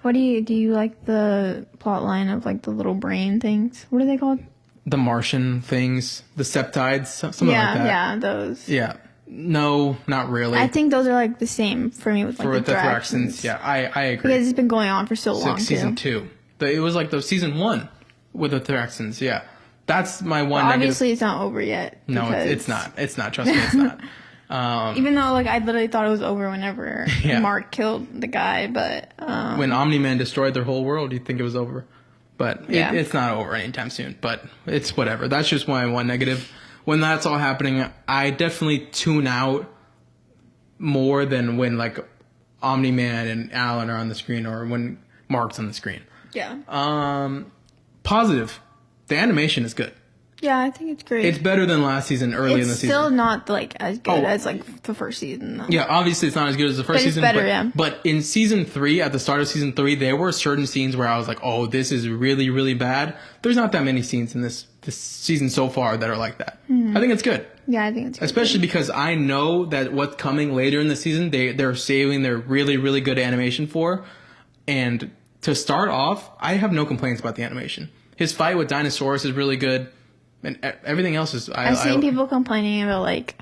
Speaker 2: What do you like the plot line of like the little brain things? What are they called?
Speaker 1: The Martian things, the septides, something like that.
Speaker 2: Yeah, those.
Speaker 1: Yeah. No, not really.
Speaker 2: I think those are like the same for me with like the Thraxans.
Speaker 1: Yeah, I agree.
Speaker 2: Because it's been going on for so long.
Speaker 1: Season 2. It was like the season 1 with the Thraxans. Yeah, that's my one.
Speaker 2: Well, obviously, it's not over yet.
Speaker 1: No, it's not. It's not. Trust me, it's not.
Speaker 2: Even though like I literally thought it was over whenever Mark killed the guy, but
Speaker 1: when Omni-Man destroyed their whole world, you'd think it was over. But it's not over anytime soon. But it's whatever. That's just my one negative. When that's all happening, I definitely tune out more than when like Omni-Man and Alan are on the screen or when Mark's on the screen.
Speaker 2: Yeah.
Speaker 1: Positive. The animation is good.
Speaker 2: Yeah, I think it's great.
Speaker 1: It's better than last season, in the season.
Speaker 2: It's still not like as good as like the first season though.
Speaker 1: Yeah, obviously it's not as good as the first season.
Speaker 2: Better,
Speaker 1: but in season 3, at the start of season 3, there were certain scenes where I was like, oh, this is really, really bad. There's not that many scenes in this season so far that are like that. I think it's good.
Speaker 2: Yeah, I think it's good.
Speaker 1: Especially because I know that what's coming later in the season, they're saving their really, really good animation for. And to start off, I have no complaints about the animation. His fight with Dinosaurus is really good. And everything else is...
Speaker 2: I've seen people complaining about, like,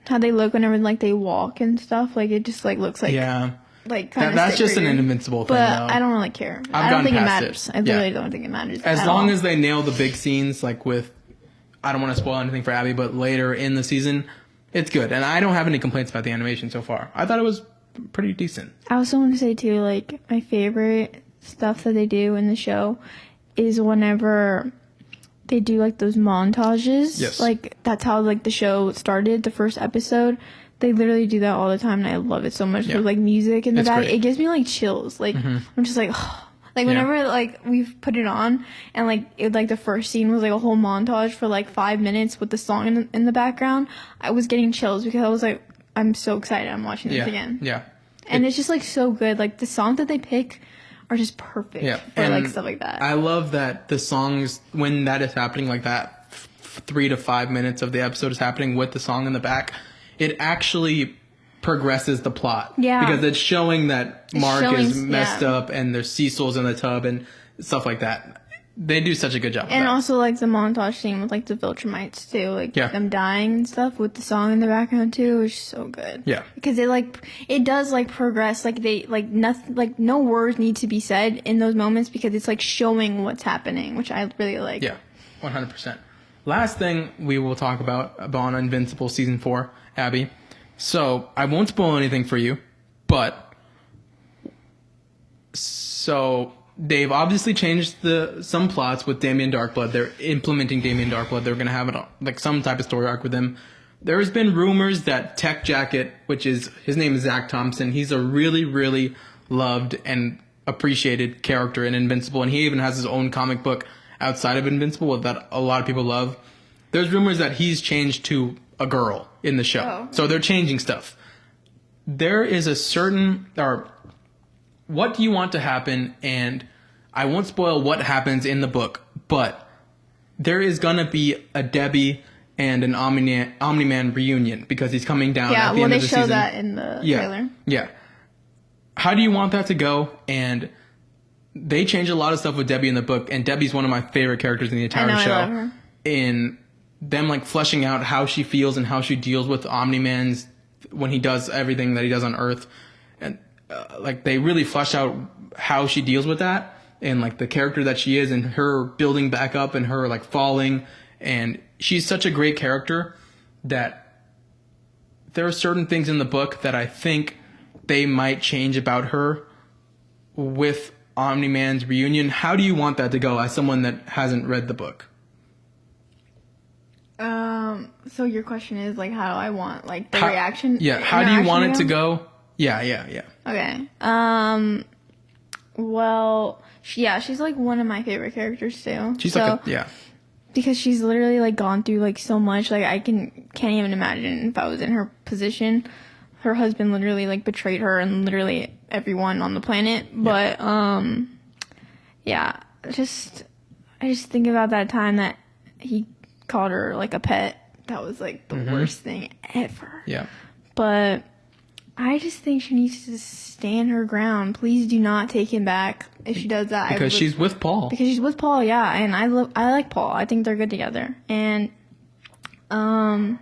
Speaker 2: how they look whenever, like, they walk and stuff. Like, it just, like, looks like...
Speaker 1: Yeah.
Speaker 2: Like, kind of
Speaker 1: that's just an Invincible thing,
Speaker 2: though. I don't really care. I don't think it matters. I literally don't think it matters
Speaker 1: as long as they nail the big scenes, like, with... I don't want to spoil anything for Abby, but later in the season, it's good. And I don't have any complaints about the animation so far. I thought it was pretty decent.
Speaker 2: I also want to say, too, like, my favorite stuff that they do in the show is whenever... they do like those montages.
Speaker 1: Yes.
Speaker 2: Like that's how like the show started, the first episode. They literally do that all the time and I love it so much. With like music in the back. Great. It gives me like chills. Like I'm just like like whenever like we've put it on and like the first scene was like a whole montage for like 5 minutes with the song in the background, I was getting chills because I was like, I'm so excited I'm watching this again.
Speaker 1: Yeah.
Speaker 2: And it's just like so good. Like the songs that they pick are just perfect for like stuff like that.
Speaker 1: I love that the songs, when that is happening like that, 3 to 5 minutes of the episode is happening with the song in the back, it actually progresses the plot.
Speaker 2: Yeah.
Speaker 1: Because it's showing that Mark is messed up and there's Cecil's in the tub and stuff like that. They do such a good job.
Speaker 2: And also like the montage scene with like the Viltrumites too, like them dying and stuff with the song in the background too is so good.
Speaker 1: Yeah.
Speaker 2: Because it does like progress, like they like nothing, like no words need to be said in those moments because it's like showing what's happening, which I really like.
Speaker 1: Yeah, 100%. Last thing we will talk about on Invincible season 4, Abby. So I won't spoil anything for you, but they've obviously changed some plots with Damien Darkblood. They're implementing Damien Darkblood. They're going to have like some type of story arc with him. There's been rumors that Tech Jacket, his name is Zach Thompson. He's a really, really loved and appreciated character in Invincible. And he even has his own comic book outside of Invincible that a lot of people love. There's rumors that he's changed to a girl in the show. So they're changing stuff. There is what do you want to happen? And I won't spoil what happens in the book, but there is going to be a Debbie and an Omni-Man reunion because he's coming down at the end of the season.
Speaker 2: Yeah, well, they show that in the trailer.
Speaker 1: Yeah. How do you want that to go? And they change a lot of stuff with Debbie in the book, and Debbie's one of my favorite characters in the entire show.
Speaker 2: I love her.
Speaker 1: In them like fleshing out how she feels and how she deals with Omni-Man's when he does everything that he does on Earth. And like they really flesh out how she deals with that and like the character that she is and her building back up and her like falling. And she's such a great character that there are certain things in the book that I think they might change about her with Omni-Man's reunion. How do you want that to go as someone that hasn't read the book?
Speaker 2: So your question is like how I want like the reaction?
Speaker 1: Yeah, how do you want it to go? Yeah.
Speaker 2: Okay. Well, she's like one of my favorite characters too.
Speaker 1: She's
Speaker 2: because she's literally like gone through like so much. Like I can't even imagine if I was in her position. Her husband literally like betrayed her and literally everyone on the planet. But I just think about that time that he called her like a pet. That was like the worst thing ever.
Speaker 1: Yeah.
Speaker 2: But I just think she needs to stand her ground. Please do not take him back if she does that.
Speaker 1: Because she's with Paul.
Speaker 2: Because she's with Paul, yeah. And I like Paul. I think they're good together. And I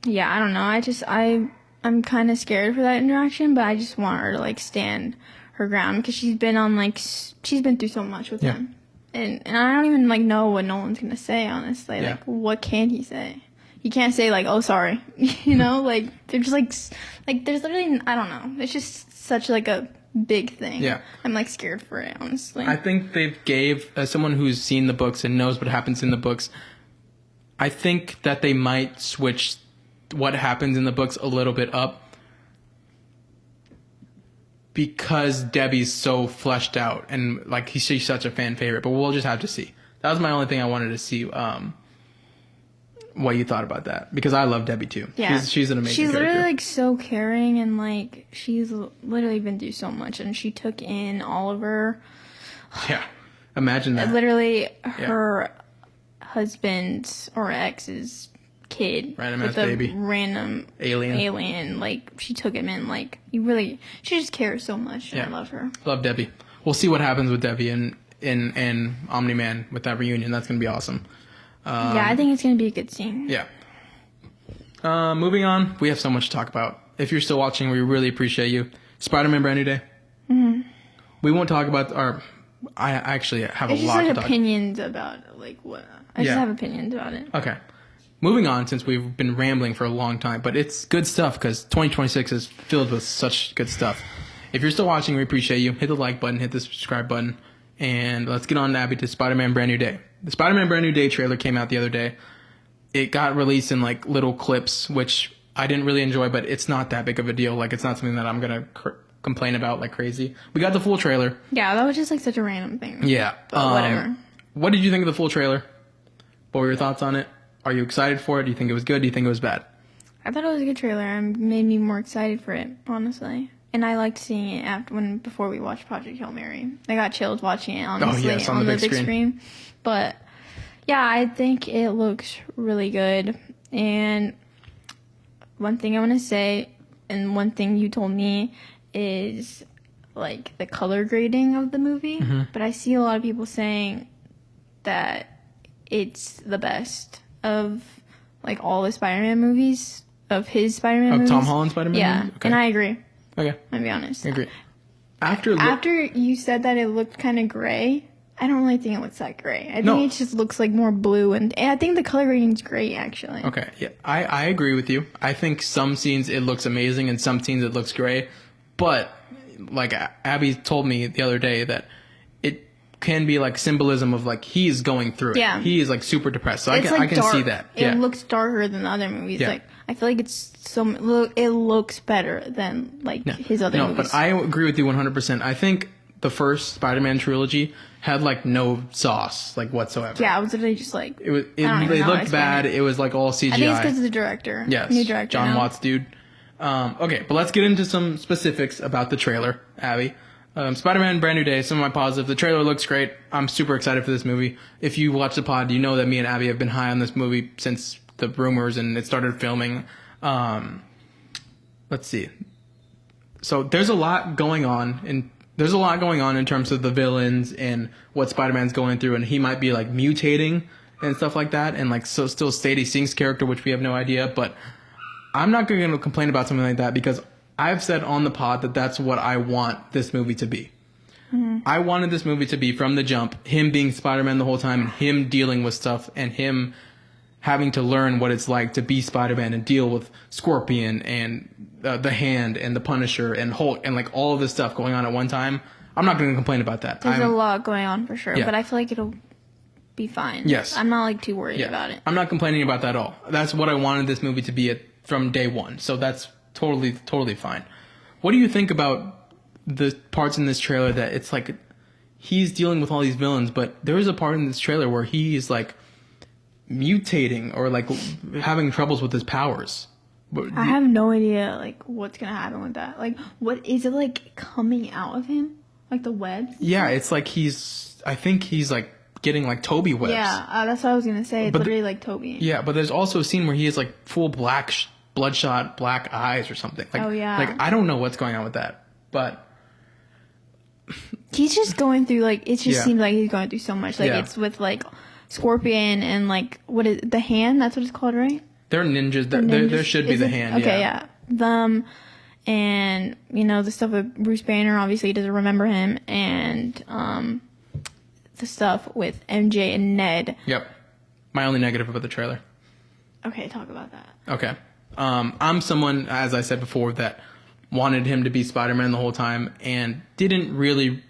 Speaker 2: don't know. I'm kind of scared for that interaction, but I just want her to like stand her ground because she's been through so much with him. And I don't even like know what Nolan's going to say, honestly. Like what can he say? He can't say like, "Oh, sorry." You know, like they're just like there's literally, I don't know. It's just such like a big thing.
Speaker 1: Yeah.
Speaker 2: I'm like scared for it, honestly.
Speaker 1: I think they gave, as someone who's seen the books and knows what happens in the books, I think that they might switch what happens in the books a little bit up because Debbie's so fleshed out and like she's such a fan favorite, but we'll just have to see. That was my only thing I wanted to see, what you thought about that, because I love Debbie too.
Speaker 2: Yeah.
Speaker 1: She's an amazing
Speaker 2: She's
Speaker 1: character.
Speaker 2: literally like so caring and like she's literally been through so much and she took in Oliver.
Speaker 1: Yeah. Imagine that.
Speaker 2: Literally her husband's or ex's kid
Speaker 1: random
Speaker 2: with
Speaker 1: ass
Speaker 2: a
Speaker 1: baby.
Speaker 2: Random alien. Like she took him in. Like she just cares so much. And I love her.
Speaker 1: Love Debbie. We'll see what happens with Debbie in Omni-Man with that reunion. That's gonna be awesome.
Speaker 2: I think it's gonna be a good scene.
Speaker 1: Yeah. Moving on, we have so much to talk about. If you're still watching, we really appreciate you. Spider-Man Brand New Day. Mm-hmm. We won't talk about I actually have a lot to talk about.
Speaker 2: Opinions about like what I just have opinions about it.
Speaker 1: Okay. Moving on, since we've been rambling for a long time, but it's good stuff because 2026 is filled with such good stuff. If you're still watching, we appreciate you. Hit the like button, hit the subscribe button, and let's get on, Abby, to Spider-Man Brand New Day. The Spider-Man Brand New Day trailer came out the other day. It got released in like little clips, which I didn't really enjoy, but it's not that big of a deal. Like it's not something that I'm gonna complain about like crazy. We got the full trailer.
Speaker 2: Yeah, that was just like such a random thing.
Speaker 1: Yeah,
Speaker 2: but whatever.
Speaker 1: What did you think of the full trailer? What were your thoughts on it? Are you excited for it? Do you think it was good? Do you think it was bad?
Speaker 2: I thought it was a good trailer. It made me more excited for it, honestly. And I liked seeing it before we watched Project Hail Mary. I got chills watching it, honestly, on the big screen. But yeah, I think it looks really good. And one thing I want to say, and one thing you told me, is like the color grading of the movie. Mm-hmm. But I see a lot of people saying that it's the best of like all the Spider-Man movies, of his Spider-Man movies.
Speaker 1: Of Tom Holland's Spider-Man movies?
Speaker 2: Okay. And I agree.
Speaker 1: Okay.
Speaker 2: I'll be honest.
Speaker 1: I agree.
Speaker 2: After you said that it looked kind of gray, I don't really think it looks that gray. I think it just looks like more blue, and I think the color grading's great, actually.
Speaker 1: Okay, yeah, I agree with you. I think some scenes it looks amazing, and some scenes it looks gray. But like Abby told me the other day that it can be like symbolism of like he's going through it. Yeah, he is like super depressed. So I can see that.
Speaker 2: It looks darker than the other movies. Yeah. Like I feel like it looks better than like his other movies.
Speaker 1: But I agree with you 100%. I think the first Spider-Man trilogy had like no sauce like whatsoever.
Speaker 2: Yeah, it was literally just like
Speaker 1: it looked bad. It was like all CGI.
Speaker 2: I think it's because of the director.
Speaker 1: Yes,
Speaker 2: new director.
Speaker 1: John Watts, dude. Okay, but let's get into some specifics about the trailer, Abby. Spider-Man Brand New Day, some of my positives. The trailer looks great. I'm super excited for this movie. If you watch the pod, you know that me and Abby have been high on this movie since the rumors and it started filming. Let's see. So there's a lot going on in terms of the villains and what Spider-Man's going through, and he might be like mutating and stuff like that, and like so still Sadie Sink's character, which we have no idea. But I'm not going to complain about something like that because I've said on the pod that that's what I want this movie to be. Mm-hmm. I wanted this movie to be from the jump, him being Spider-Man the whole time, and him dealing with stuff, and him having to learn what it's like to be Spider-Man and deal with Scorpion and the Hand and the Punisher and Hulk and like all of this stuff going on at one time. I'm not going to complain about that.
Speaker 2: There's a lot going on for sure, but I feel like it'll be fine.
Speaker 1: Yes.
Speaker 2: I'm not like too worried about it.
Speaker 1: I'm not complaining about that at all. That's what I wanted this movie to be from day one. So that's totally fine. What do you think about the parts in this trailer that it's like he's dealing with all these villains, but there is a part in this trailer where he is like mutating or like having troubles with his powers?
Speaker 2: I have no idea like what's gonna happen with that. Like, what is it like coming out of him? Like the webs?
Speaker 1: Yeah, it's like I think he's like getting like Toby webs.
Speaker 2: Yeah, that's what I was gonna say. It's literally like Toby.
Speaker 1: Yeah, but there's also a scene where he has like full black, bloodshot black eyes or something. Like,
Speaker 2: oh yeah.
Speaker 1: Like I don't know what's going on with that, but
Speaker 2: he's just going through like it just seems like he's going through so much. Like it's with like Scorpion and like what is the hand? That's what it's called, right?
Speaker 1: They're ninjas. There should be the hand.
Speaker 2: Okay, yeah. Them. And, you know, the stuff with Bruce Banner, obviously he doesn't remember him. And the stuff with MJ and Ned.
Speaker 1: Yep. My only negative about the trailer.
Speaker 2: Okay, talk about that.
Speaker 1: Okay. I'm someone, as I said before, that wanted him to be Spider-Man the whole time and didn't really...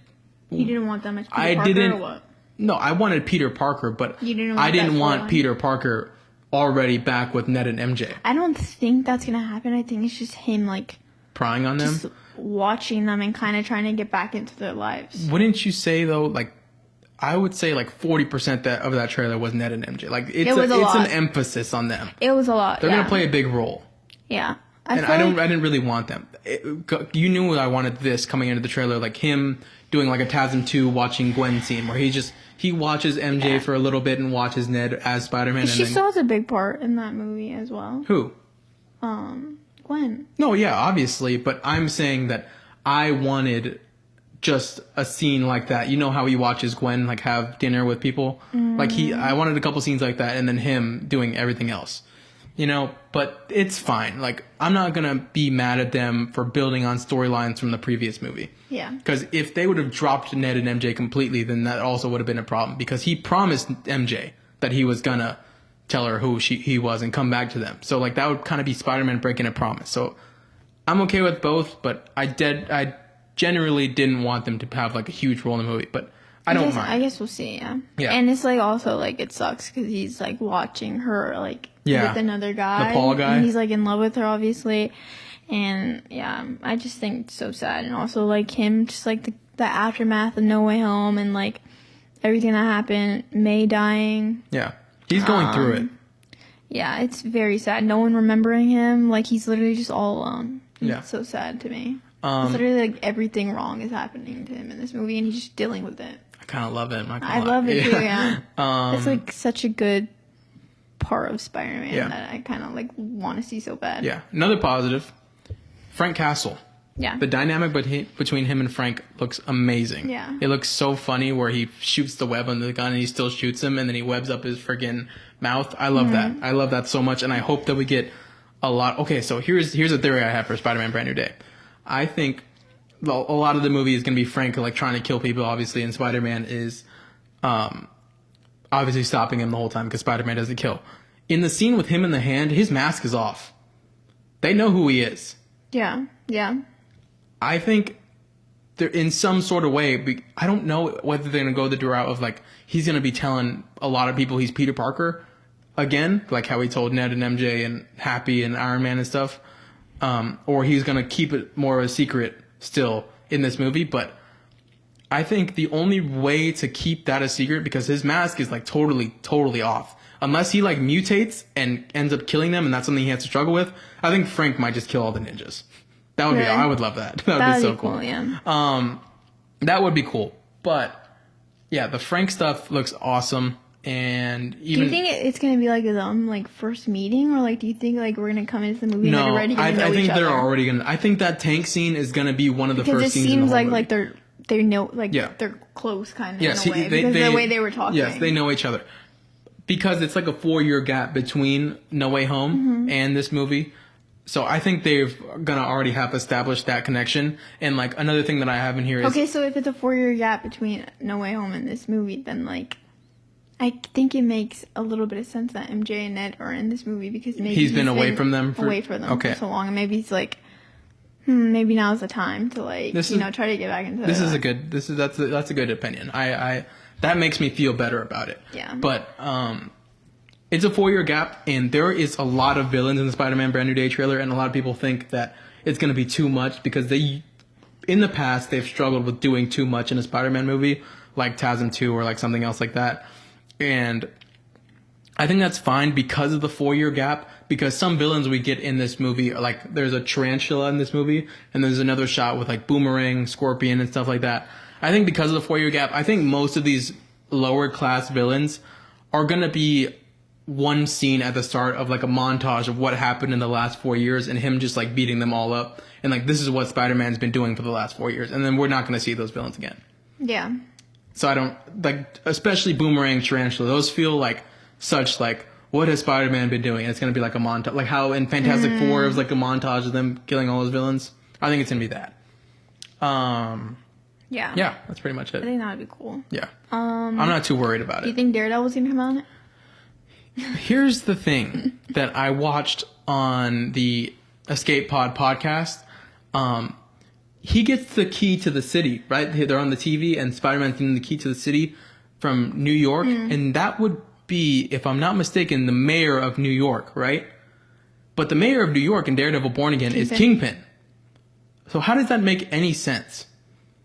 Speaker 2: You didn't want that much Peter Parker or what?
Speaker 1: No, I wanted Peter Parker, but I didn't want Peter Parker already back with Ned and MJ.
Speaker 2: I don't think that's going to happen. I think it's just him, like...
Speaker 1: prying on them,
Speaker 2: just watching them and kind of trying to get back into their lives.
Speaker 1: Wouldn't you say though? Like, I would say like 40% of that trailer was Ned and MJ. Like, it's an emphasis on them.
Speaker 2: It was a lot.
Speaker 1: They're gonna play a big role.
Speaker 2: Yeah,
Speaker 1: I didn't really want them. You knew I wanted this coming into the trailer, like him doing like a TASM 2 watching Gwen scene where he watches MJ for a little bit and watches Ned as Spider-Man.
Speaker 2: She still has a big part in that movie as well.
Speaker 1: Who?
Speaker 2: Gwen.
Speaker 1: No, yeah, obviously, but I'm saying that I wanted just a scene like that. You know how he watches Gwen like have dinner with people? Like I wanted a couple scenes like that and then him doing everything else. You know, but it's fine. Like, I'm not going to be mad at them for building on storylines from the previous movie.
Speaker 2: Yeah.
Speaker 1: Because if they would have dropped Ned and MJ completely, then that also would have been a problem. Because he promised MJ that he was going to tell her who he was and come back to them. So, like, that would kind of be Spider-Man breaking a promise. So, I'm okay with both, but I generally didn't want them to have, like, a huge role in the movie. But I don't mind.
Speaker 2: I guess we'll see, yeah. And it's, like, also, like, it sucks because he's, like, watching her, like... with another guy.
Speaker 1: The Paul guy.
Speaker 2: And he's, like, in love with her, obviously. And, yeah, I just think it's so sad. And also, like, him, just, like, the aftermath of No Way Home and, like, everything that happened. May dying.
Speaker 1: Yeah. He's going through it.
Speaker 2: Yeah, it's very sad. No one remembering him. Like, he's literally just all alone. It's so sad to me. It's literally, like, everything wrong is happening to him in this movie, and he's just dealing with it.
Speaker 1: I kind of love it.
Speaker 2: I love it, too, yeah. It's, like, such a good... part of Spider-Man that I kind of like want to see so bad.
Speaker 1: Yeah. Another positive, Frank Castle.
Speaker 2: Yeah.
Speaker 1: The dynamic between him and Frank looks amazing.
Speaker 2: Yeah.
Speaker 1: It looks so funny where he shoots the web on the gun and he still shoots him and then he webs up his friggin' mouth. I love that. I love that so much and I hope that we get a lot. Okay, so here's a theory I have for Spider-Man Brand New Day. I think a lot of the movie is going to be Frank like trying to kill people obviously and Spider-Man is obviously stopping him the whole time because Spider-Man doesn't kill. In the scene with him in the hand, his mask is off. They know who he is.
Speaker 2: Yeah, yeah.
Speaker 1: I think they're in some sort of way. I don't know whether they're going to go the route of like, he's going to be telling a lot of people he's Peter Parker again, like how he told Ned and MJ and Happy and Iron Man and stuff. Or he's going to keep it more of a secret still in this movie. But I think the only way to keep that a secret, because his mask is like totally off. Unless he like mutates and ends up killing them and that's something he has to struggle with, I think Frank might just kill all the ninjas. That would be, I would love that. That would be so cool.
Speaker 2: Yeah.
Speaker 1: That would be cool. But yeah, the Frank stuff looks awesome. And even,
Speaker 2: do you think it's gonna be like like first meeting, or like do you think like we're gonna come into the movie and they're already gonna know
Speaker 1: I think
Speaker 2: each
Speaker 1: they're
Speaker 2: other?
Speaker 1: already gonna. I think that tank scene is gonna be one of the
Speaker 2: because
Speaker 1: first scenes.
Speaker 2: Because it
Speaker 1: seems
Speaker 2: in the whole
Speaker 1: like
Speaker 2: movie. They know they're close kind of
Speaker 1: yes,
Speaker 2: in a way because the way they were talking.
Speaker 1: Yes, they know each other because it's like a 4-year gap between No Way Home and this movie. So I think they're gonna already have established that connection. And like another thing that I have in here is
Speaker 2: okay. So if it's a 4-year gap between No Way Home and this movie, then like I think it makes a little bit of sense that MJ and Ned are in this movie because maybe
Speaker 1: he's been away from them
Speaker 2: for so long, and maybe he's like, maybe now's the time to like try to get back into. That's a good opinion. I that makes me feel better about it. Yeah.
Speaker 1: But it's a 4-year gap, and there is a lot of villains in the Spider-Man Brand New Day trailer, and a lot of people think that it's going to be too much because in the past, they've struggled with doing too much in a Spider-Man movie, like TASM 2 or like something else like that. And I think that's fine because of the 4-year gap, because some villains we get in this movie are like, there's a tarantula in this movie, and there's another shot with like Boomerang, Scorpion, and stuff like that. I think because of the 4-year gap, I think most of these lower class villains are going to be one scene at the start of like a montage of what happened in the last 4 years and him just like beating them all up. And like, this is what Spider-Man's been doing for the last 4 years. And then we're not going to see those villains again.
Speaker 2: Yeah.
Speaker 1: So I don't like, especially Boomerang, Tarantula, those feel like such like, what has Spider-Man been doing? It's going to be like a montage, like how in Fantastic Four it was like a montage of them killing all those villains. I think it's going to be that.
Speaker 2: Yeah.
Speaker 1: Yeah, that's pretty much it.
Speaker 2: I think that would be cool.
Speaker 1: Yeah. I'm not too worried about it.
Speaker 2: Do you think Daredevil's going to come out?
Speaker 1: Here's the thing that I watched on the Escape Pod podcast. He gets the key to the city, right? They're on the TV, and Spider-Man's getting the key to the city from New York, and that would be, if I'm not mistaken, the mayor of New York, right? But the mayor of New York in Daredevil Born Again is Kingpin. So how does that make any sense?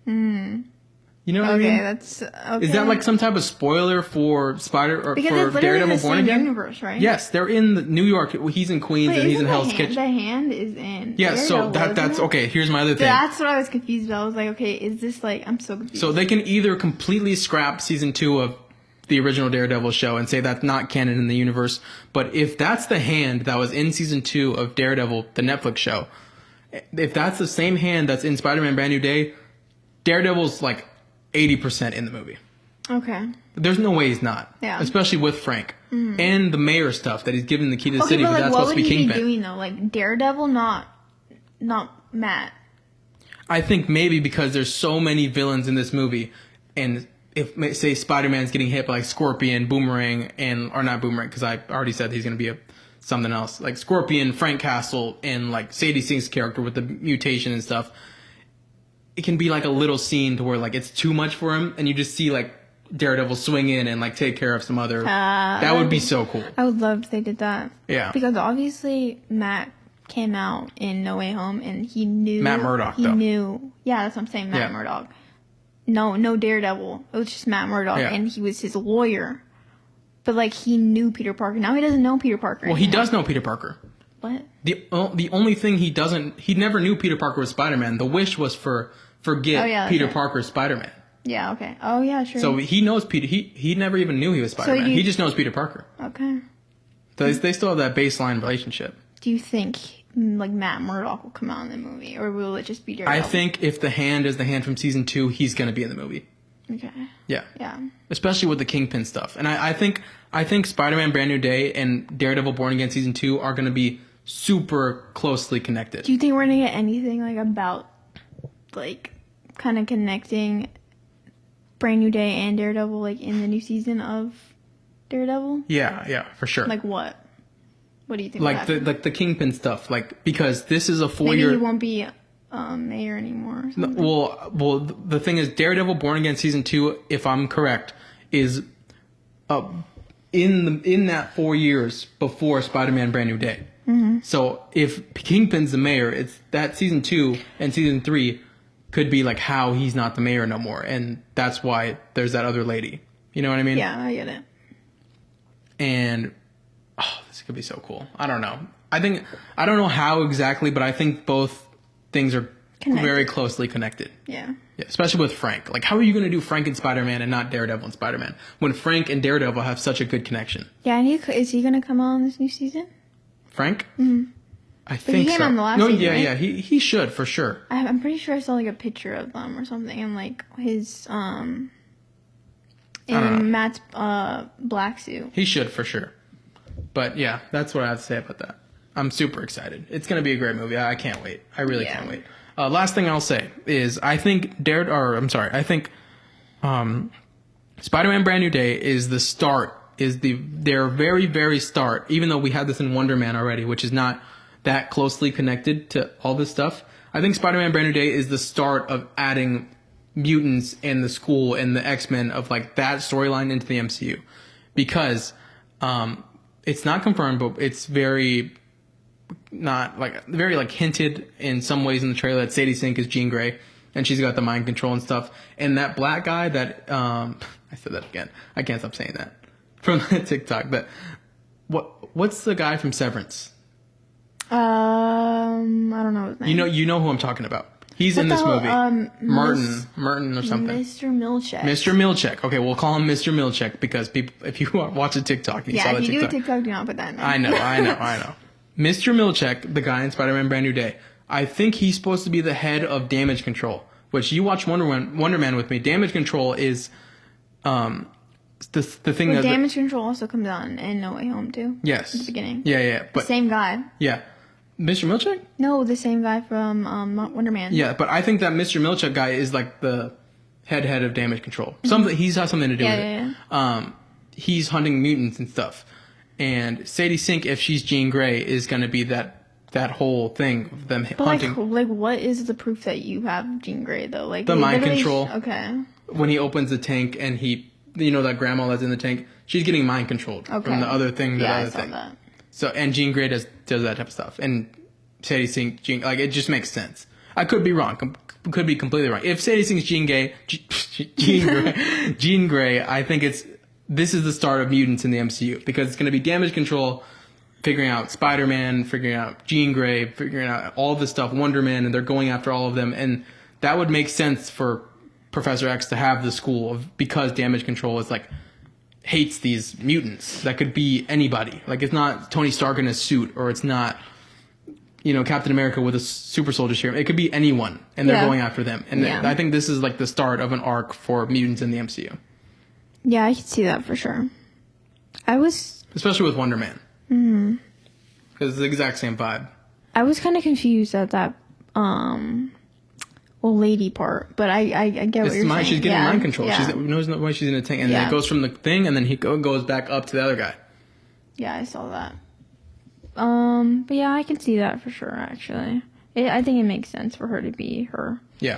Speaker 1: You know what I mean?
Speaker 2: Okay, that's okay.
Speaker 1: Is that like some type of spoiler for Daredevil Born Again?
Speaker 2: Universe, right?
Speaker 1: Yes, they're in New York. He's in Queens and he's in Hell's Kitchen.
Speaker 2: The hand is in.
Speaker 1: Yeah, so that's okay. Here's my other thing.
Speaker 2: That's what I was confused about. I was like, okay, is this like, I'm so confused.
Speaker 1: So they can either completely scrap season 2 of the original Daredevil show and say that's not canon in the universe. But if that's the hand that was in season 2 of Daredevil, the Netflix show, if that's the same hand that's in Spider-Man Brand New Day, Daredevil's like 80% in the movie.
Speaker 2: Okay.
Speaker 1: There's no way he's not.
Speaker 2: Yeah.
Speaker 1: Especially with Frank. And the mayor stuff that he's giving the key to the city,
Speaker 2: but
Speaker 1: because
Speaker 2: like,
Speaker 1: that's supposed to be Kingpin.
Speaker 2: What would he be doing though? Like Daredevil, not Matt.
Speaker 1: I think maybe because there's so many villains in this movie, and if, say, Spider-Man's getting hit by like Scorpion, Boomerang, or not Boomerang, because I already said he's going to be something else. Like Scorpion, Frank Castle, and like Sadie Sink's character with the mutation and stuff. It can be like a little scene to where like it's too much for him, and you just see like Daredevil swing in and like take care of some other. That would be so cool.
Speaker 2: I would love if they did that.
Speaker 1: Yeah.
Speaker 2: Because obviously Matt came out in No Way Home, and he knew
Speaker 1: Matt Murdock. He
Speaker 2: knew. Yeah, that's what I'm saying. Matt Murdock. No Daredevil. It was just Matt Murdock, and he was his lawyer. But like he knew Peter Parker. Now he doesn't know Peter Parker.
Speaker 1: Well, he does know Peter Parker.
Speaker 2: What?
Speaker 1: The only thing he never knew Peter Parker was Spider-Man. The wish was forget Peter Parker's Spider-Man.
Speaker 2: Yeah, okay. Oh, yeah, sure.
Speaker 1: So he knows Peter. He never even knew he was Spider-Man. He just knows Peter Parker.
Speaker 2: Okay.
Speaker 1: So they still have that baseline relationship.
Speaker 2: Do you think like Matt Murdock will come out in the movie, or will it just be Daredevil?
Speaker 1: I think if the hand is the hand from season 2, he's going to be in the movie.
Speaker 2: Okay.
Speaker 1: Yeah.
Speaker 2: Yeah.
Speaker 1: Especially with the Kingpin stuff. And I think Spider-Man Brand New Day and Daredevil Born Again season 2 are going to be super closely connected.
Speaker 2: Do you think we're going to get anything like about like kind of connecting Brand New Day and Daredevil like in the new season of Daredevil?
Speaker 1: Yeah, for sure.
Speaker 2: Like what? What do you think?
Speaker 1: Like the Kingpin stuff, like because this is a 4-year.
Speaker 2: Maybe he won't be mayor anymore.
Speaker 1: Well, the thing is, Daredevil Born Again season 2, if I'm correct, is in that 4 years before Spider-Man Brand New Day. Mm-hmm. So if Kingpin's the mayor, it's that season 2 and season 3 could be like how he's not the mayor no more, and that's why there's that other lady. You know what I mean?
Speaker 2: Yeah, I get it.
Speaker 1: And this could be so cool. I don't know. I don't know how exactly, but I think both things are very closely connected.
Speaker 2: Yeah.
Speaker 1: Especially with Frank. Like, how are you going to do Frank and Spider-Man and not Daredevil and Spider-Man when Frank and Daredevil have such a good connection?
Speaker 2: Yeah, and is he going to come on this new season?
Speaker 1: Frank? Mm-hmm. I think so.
Speaker 2: He came on the last season, right?
Speaker 1: Yeah, he should for sure.
Speaker 2: I'm pretty sure I saw like a picture of them or something, and like his in Matt's black suit.
Speaker 1: He should for sure. But yeah, that's what I have to say about that. I'm super excited. It's going to be a great movie. I can't wait. I really can't wait. Last thing I'll say is I think Spider-Man Brand New Day is the start, their very, very start, even though we had this in Wonder Man already, which is not that closely connected to all this stuff. I think Spider-Man Brand New Day is the start of adding mutants and the school and the X-Men of like that storyline into the MCU. Because it's not confirmed, but it's very hinted in some ways in the trailer that Sadie Sink is Jean Grey, and she's got the mind control and stuff. And that black guy that I said that again. I can't stop saying that from the TikTok. That what's the guy from Severance?
Speaker 2: I don't know his name.
Speaker 1: You know who I'm talking about. He's in this movie. Martin or something.
Speaker 2: Mr. Milchick.
Speaker 1: Mr. Milchick. Okay, we'll call him Mr. Milchick because if you watch a TikTok, you saw the TikTok.
Speaker 2: Yeah, if you do a TikTok, do not put that in there.
Speaker 1: I know. Mr. Milchick, the guy in Spider-Man Brand New Day, I think he's supposed to be the head of Damage Control, which you watch Wonder Man with me. Damage Control is the thing that...
Speaker 2: Damage Control also comes on in No Way Home, too.
Speaker 1: Yes.
Speaker 2: At the beginning.
Speaker 1: Yeah.
Speaker 2: But same guy.
Speaker 1: Yeah. Mr. Milchick?
Speaker 2: No, the same guy from Wonder Man.
Speaker 1: Yeah, but I think that Mr. Milchick guy is like the head of Damage Control. He's got something to do with it. Yeah. He's hunting mutants and stuff. And Sadie Sink, if she's Jean Grey, is going to be that whole thing of them hunting.
Speaker 2: Like, what is the proof that you have Jean Grey, though? Like
Speaker 1: the mind control.
Speaker 2: Okay.
Speaker 1: When he opens the tank and that grandma that's in the tank, she's getting mind controlled from the other thing to the other thing. That. So, and Jean Grey does that type of stuff. And Sadie Sink, it just makes sense. I could be wrong. Could be completely wrong. If Sadie Sink's Jean Grey, I think this is the start of mutants in the MCU. Because it's going to be Damage Control, figuring out Spider-Man, figuring out Jean Grey, figuring out all this stuff, Wonder Man, and they're going after all of them. And that would make sense for Professor X to have the school because Damage Control is hates these mutants. That could be anybody. It's not Tony Stark in a suit, or it's not, Captain America with a super soldier serum. It could be anyone, and they're going after them. And I think this is the start of an arc for mutants in the MCU.
Speaker 2: Yeah, I could see that for sure.
Speaker 1: Especially with Wonder Man. Mm-hmm. Because it's the exact same vibe.
Speaker 2: I was kind of confused at that, lady part, but I get what you're saying.
Speaker 1: She's getting mind control. Yeah. She knows why she's in a tank, and then it goes from the thing, and then he goes back up to the other guy.
Speaker 2: Yeah, I saw that. But yeah, I can see that for sure. Actually, I think it makes sense for her to be her.
Speaker 1: Yeah.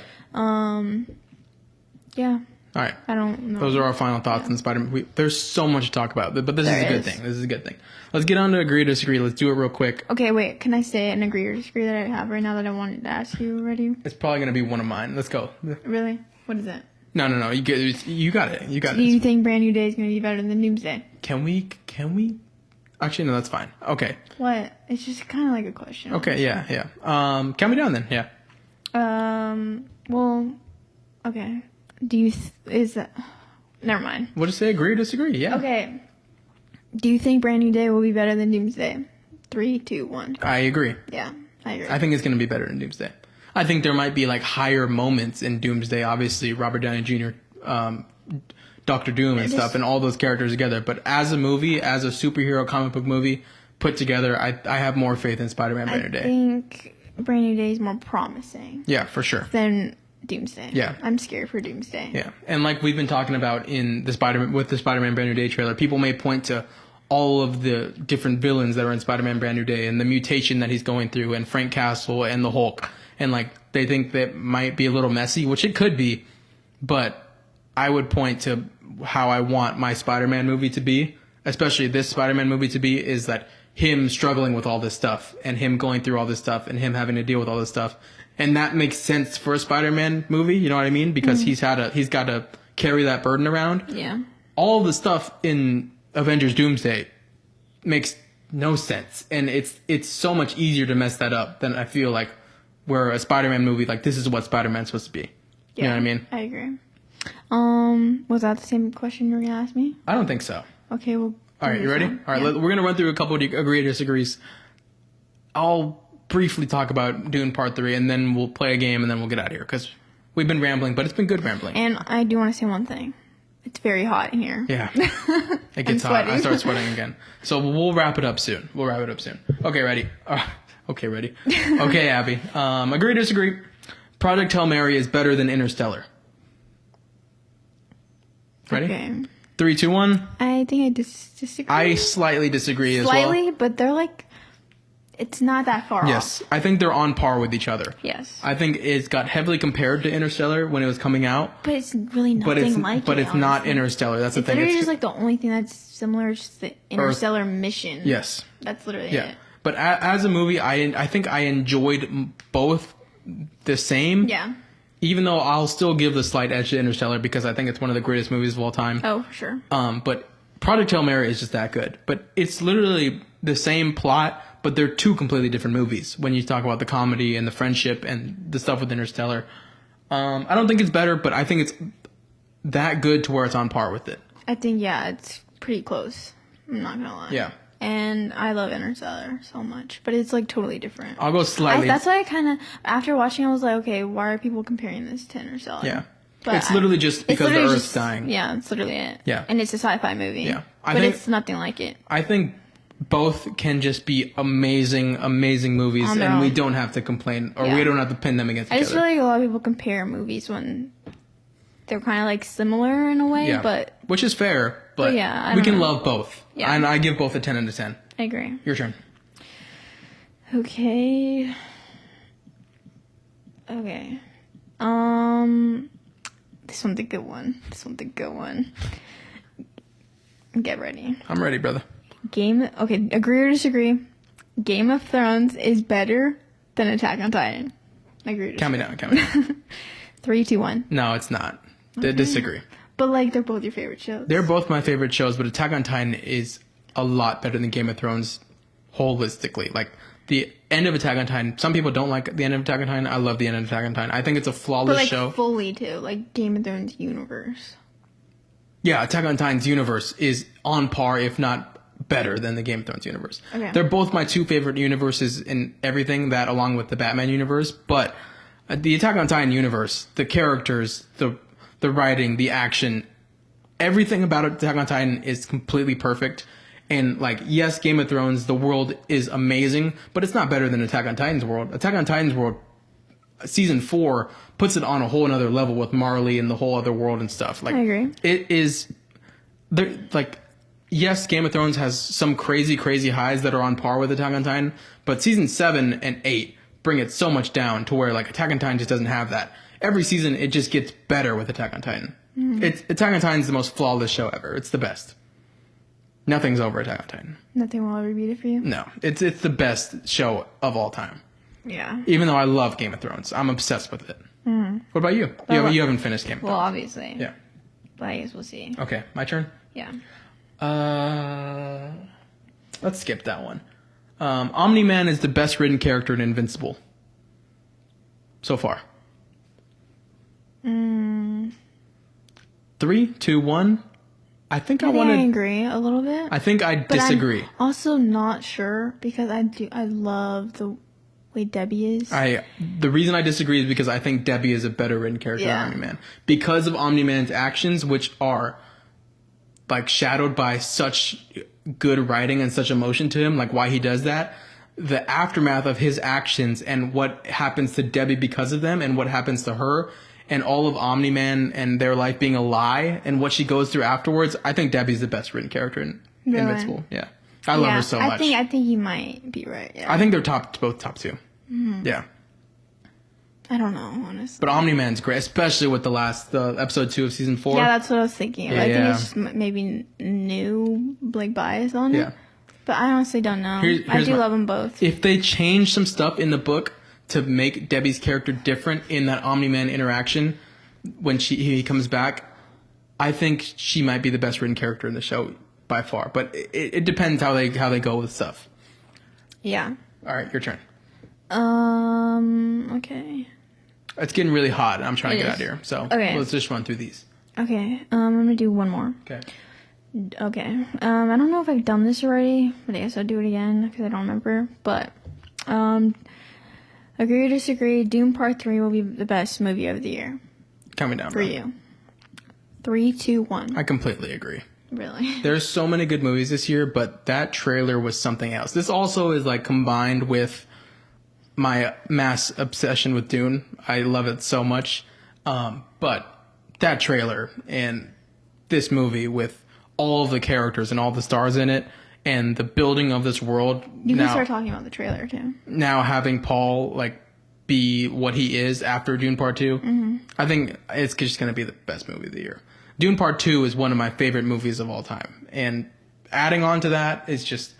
Speaker 2: Yeah.
Speaker 1: All right.
Speaker 2: I don't know.
Speaker 1: Those are our final thoughts on Spider-Man. There's so much to talk about, but this is a good thing. This is a good thing. Let's get on to agree or disagree. Let's do it real quick.
Speaker 2: Okay, wait. Can I say an agree or disagree that I have right now that I wanted to ask you already?
Speaker 1: It's probably going to be one of mine. Let's go.
Speaker 2: Really? What is it?
Speaker 1: No. You got it. You got it.
Speaker 2: Do you think Brand New Day is going to be better than Doomsday?
Speaker 1: Can we? Actually, no, that's fine. Okay.
Speaker 2: What? It's just kind of like a question.
Speaker 1: Okay, yeah. Count me down then, yeah.
Speaker 2: Well, okay. Never mind.
Speaker 1: We'll just say agree or disagree, yeah.
Speaker 2: Okay. Do you think Brand New Day will be better than Doomsday? 3, 2, 1.
Speaker 1: I agree.
Speaker 2: Yeah, I agree.
Speaker 1: I think it's going to be better than Doomsday. I think there might be higher moments in Doomsday. Obviously, Robert Downey Jr., Doctor Doom and stuff, and all those characters together. But as a movie, as a superhero comic book movie put together, I have more faith in Spider-Man Brand New Day.
Speaker 2: I think Brand New Day is more promising.
Speaker 1: Yeah, for sure.
Speaker 2: Than Doomsday.
Speaker 1: Yeah.
Speaker 2: I'm scared for Doomsday.
Speaker 1: Yeah. And we've been talking about in the Spider-Man Brand New Day trailer, people may point to all of the different villains that are in Spider-Man Brand New Day and the mutation that he's going through and Frank Castle and the Hulk. And they think that might be a little messy, which it could be, but I would point to how I want my Spider-Man movie to be, especially this Spider-Man movie to be, is that him struggling with all this stuff and him going through all this stuff and him having to deal with all this stuff. And that makes sense for a Spider-Man movie, you know what I mean? Because he's got to carry that burden around.
Speaker 2: Yeah.
Speaker 1: All the stuff in Avengers Doomsday makes no sense. And it's so much easier to mess that up than I feel like where a Spider-Man movie, this is what Spider-Man's supposed to be. You know what I mean?
Speaker 2: I agree. Was that the same question you were going to ask me?
Speaker 1: I don't think so.
Speaker 2: Okay, well.
Speaker 1: All right, you ready? All right, we're going to run through a couple of agree or disagrees. I'll briefly talk about Dune Part 3, and then we'll play a game, and then we'll get out of here, because we've been rambling, but it's been good rambling.
Speaker 2: And I do want to say one thing. It's very hot in here.
Speaker 1: Yeah. It gets hot. I start sweating again. So we'll wrap it up soon. Okay, ready? Okay, ready? Okay, Abby. Agree or disagree? Project Hail Mary is better than Interstellar. Ready?
Speaker 2: Okay.
Speaker 1: 3, 2, 1.
Speaker 2: I think I disagree.
Speaker 1: I slightly disagree as well.
Speaker 2: Slightly, but they're it's not that far off.
Speaker 1: Yes, I think they're on par with each other.
Speaker 2: Yes.
Speaker 1: I think it's got heavily compared to Interstellar when it was coming out.
Speaker 2: But it's really nothing like it.
Speaker 1: But it's not Interstellar. That's the thing.
Speaker 2: It's literally just like the only thing that's similar is just the Interstellar mission.
Speaker 1: Yes.
Speaker 2: That's literally it.
Speaker 1: But as a movie, I think I enjoyed both the same.
Speaker 2: Yeah.
Speaker 1: Even though I'll still give the slight edge to Interstellar because I think it's one of the greatest movies of all time.
Speaker 2: Oh, for sure.
Speaker 1: But Project Hail Mary is just that good. But it's literally the same plot, but they're two completely different movies when you talk about the comedy and the friendship and the stuff with Interstellar. I don't think it's better, but I think it's that good to where it's on par with it.
Speaker 2: I think, it's pretty close. I'm not going to lie.
Speaker 1: Yeah.
Speaker 2: And I love Interstellar so much, but it's like totally different.
Speaker 1: I'll go slightly.
Speaker 2: That's why I kind of, after watching, I was like, okay, why are people comparing this to Interstellar?
Speaker 1: Yeah. But it's literally just because the Earth's dying.
Speaker 2: Yeah, it's literally it.
Speaker 1: Yeah.
Speaker 2: And it's a sci-fi movie.
Speaker 1: Yeah.
Speaker 2: But it's nothing like it.
Speaker 1: I think both can just be amazing, amazing movies, and we don't have to complain, or we don't have to pin them against each other.
Speaker 2: I just feel like a lot of people compare movies when they're kind of like similar in a way, but...
Speaker 1: Which is fair, but we can love both. Yeah. And I give both a 10 out of 10.
Speaker 2: I agree.
Speaker 1: Your turn.
Speaker 2: Okay. This one's a good one. Get ready.
Speaker 1: I'm ready, brother.
Speaker 2: Agree or disagree? Game of Thrones is better than Attack on Titan. Agree or disagree?
Speaker 1: Count me down.
Speaker 2: 3, 2, 1.
Speaker 1: No, it's not. Okay. Disagree.
Speaker 2: But like, they're both your favorite shows.
Speaker 1: They're both my favorite shows, but Attack on Titan is a lot better than Game of Thrones holistically. Like, the end of Attack on Titan, some people don't like the end of Attack on Titan. I love the end of Attack on Titan. I think it's a flawless show.
Speaker 2: Fully too, like Game of Thrones universe.
Speaker 1: Yeah, Attack on Titan's universe is on par, if not better than the Game of Thrones universe. Okay. They're both my two favorite universes in everything, that along with the Batman universe. But the Attack on Titan universe, the characters, the writing, the action, everything about Attack on Titan is completely perfect. And like, yes, Game of Thrones, the world is amazing, but it's not better than Attack on Titan's world. Attack on Titan's world, season 4 puts it on a whole another level with Marley and the whole other world and stuff. Like,
Speaker 2: I agree.
Speaker 1: It is, like, yes, Game of Thrones has some crazy, crazy highs that are on par with Attack on Titan, but season 7 and 8 bring it so much down to where like Attack on Titan just doesn't have that. Every season, it just gets better with Attack on Titan. Attack on Titan is the most flawless show ever. It's the best. Nothing's over Attack on Titan.
Speaker 2: Nothing will ever beat it for you?
Speaker 1: No. It's the best show of all time.
Speaker 2: Yeah.
Speaker 1: Even though I love Game of Thrones. I'm obsessed with it. Mm-hmm. What about you? You haven't finished Game of Thrones.
Speaker 2: Well, obviously.
Speaker 1: Yeah.
Speaker 2: But I guess we'll see.
Speaker 1: Okay. My turn?
Speaker 2: Yeah.
Speaker 1: Let's skip that one. Omni-Man is the best written character in Invincible. So far. 3, 2, 1. I think I
Speaker 2: agree a little bit.
Speaker 1: I think I disagree.
Speaker 2: I'm also not sure because I love the way Debbie is.
Speaker 1: The reason I disagree is because I think Debbie is a better written character than Omni-Man. Because of Omni-Man's actions, which are like shadowed by such good writing and such emotion to him, like why he does that. The aftermath of his actions and what happens to Debbie because of them and what happens to her and all of Omni-Man and their life being a lie and what she goes through afterwards, I think Debbie's the best written character in Invincible. Yeah. I love her so much.
Speaker 2: I think you might be right. Yeah.
Speaker 1: I think they're both top 2. Mm-hmm. Yeah.
Speaker 2: I don't know, honestly.
Speaker 1: But Omni-Man's great, especially with the episode 2 of season 4.
Speaker 2: Yeah, that's what I was thinking. Yeah. I think it's just maybe new bias on it. Yeah. But I honestly don't know. I do love them both.
Speaker 1: If they change some stuff in the book to make Debbie's character different in that Omni-Man interaction when he comes back, I think she might be the best written character in the show by far. But it depends how they go with stuff.
Speaker 2: Yeah.
Speaker 1: All right, your turn.
Speaker 2: Okay.
Speaker 1: It's getting really hot, and I'm trying to get out of here. So let's just run through these.
Speaker 2: Okay. I'm gonna do one more.
Speaker 1: Okay.
Speaker 2: Okay. I don't know if I've done this already, but I guess I'll do it again because I don't remember. But agree or disagree? Doom Part 3 will be the best movie of the year.
Speaker 1: Count me down,
Speaker 2: for you. 3, 2, 1.
Speaker 1: I completely agree.
Speaker 2: Really?
Speaker 1: There's so many good movies this year, but that trailer was something else. This also is like combined with my mass obsession with Dune. I love it so much. But that trailer and this movie with all of the characters and all the stars in it and the building of this world.
Speaker 2: You can start talking about the trailer too.
Speaker 1: Now having Paul like be what he is after Dune Part 2, I think it's just going to be the best movie of the year. Dune Part 2 is one of my favorite movies of all time. And adding on to that is just,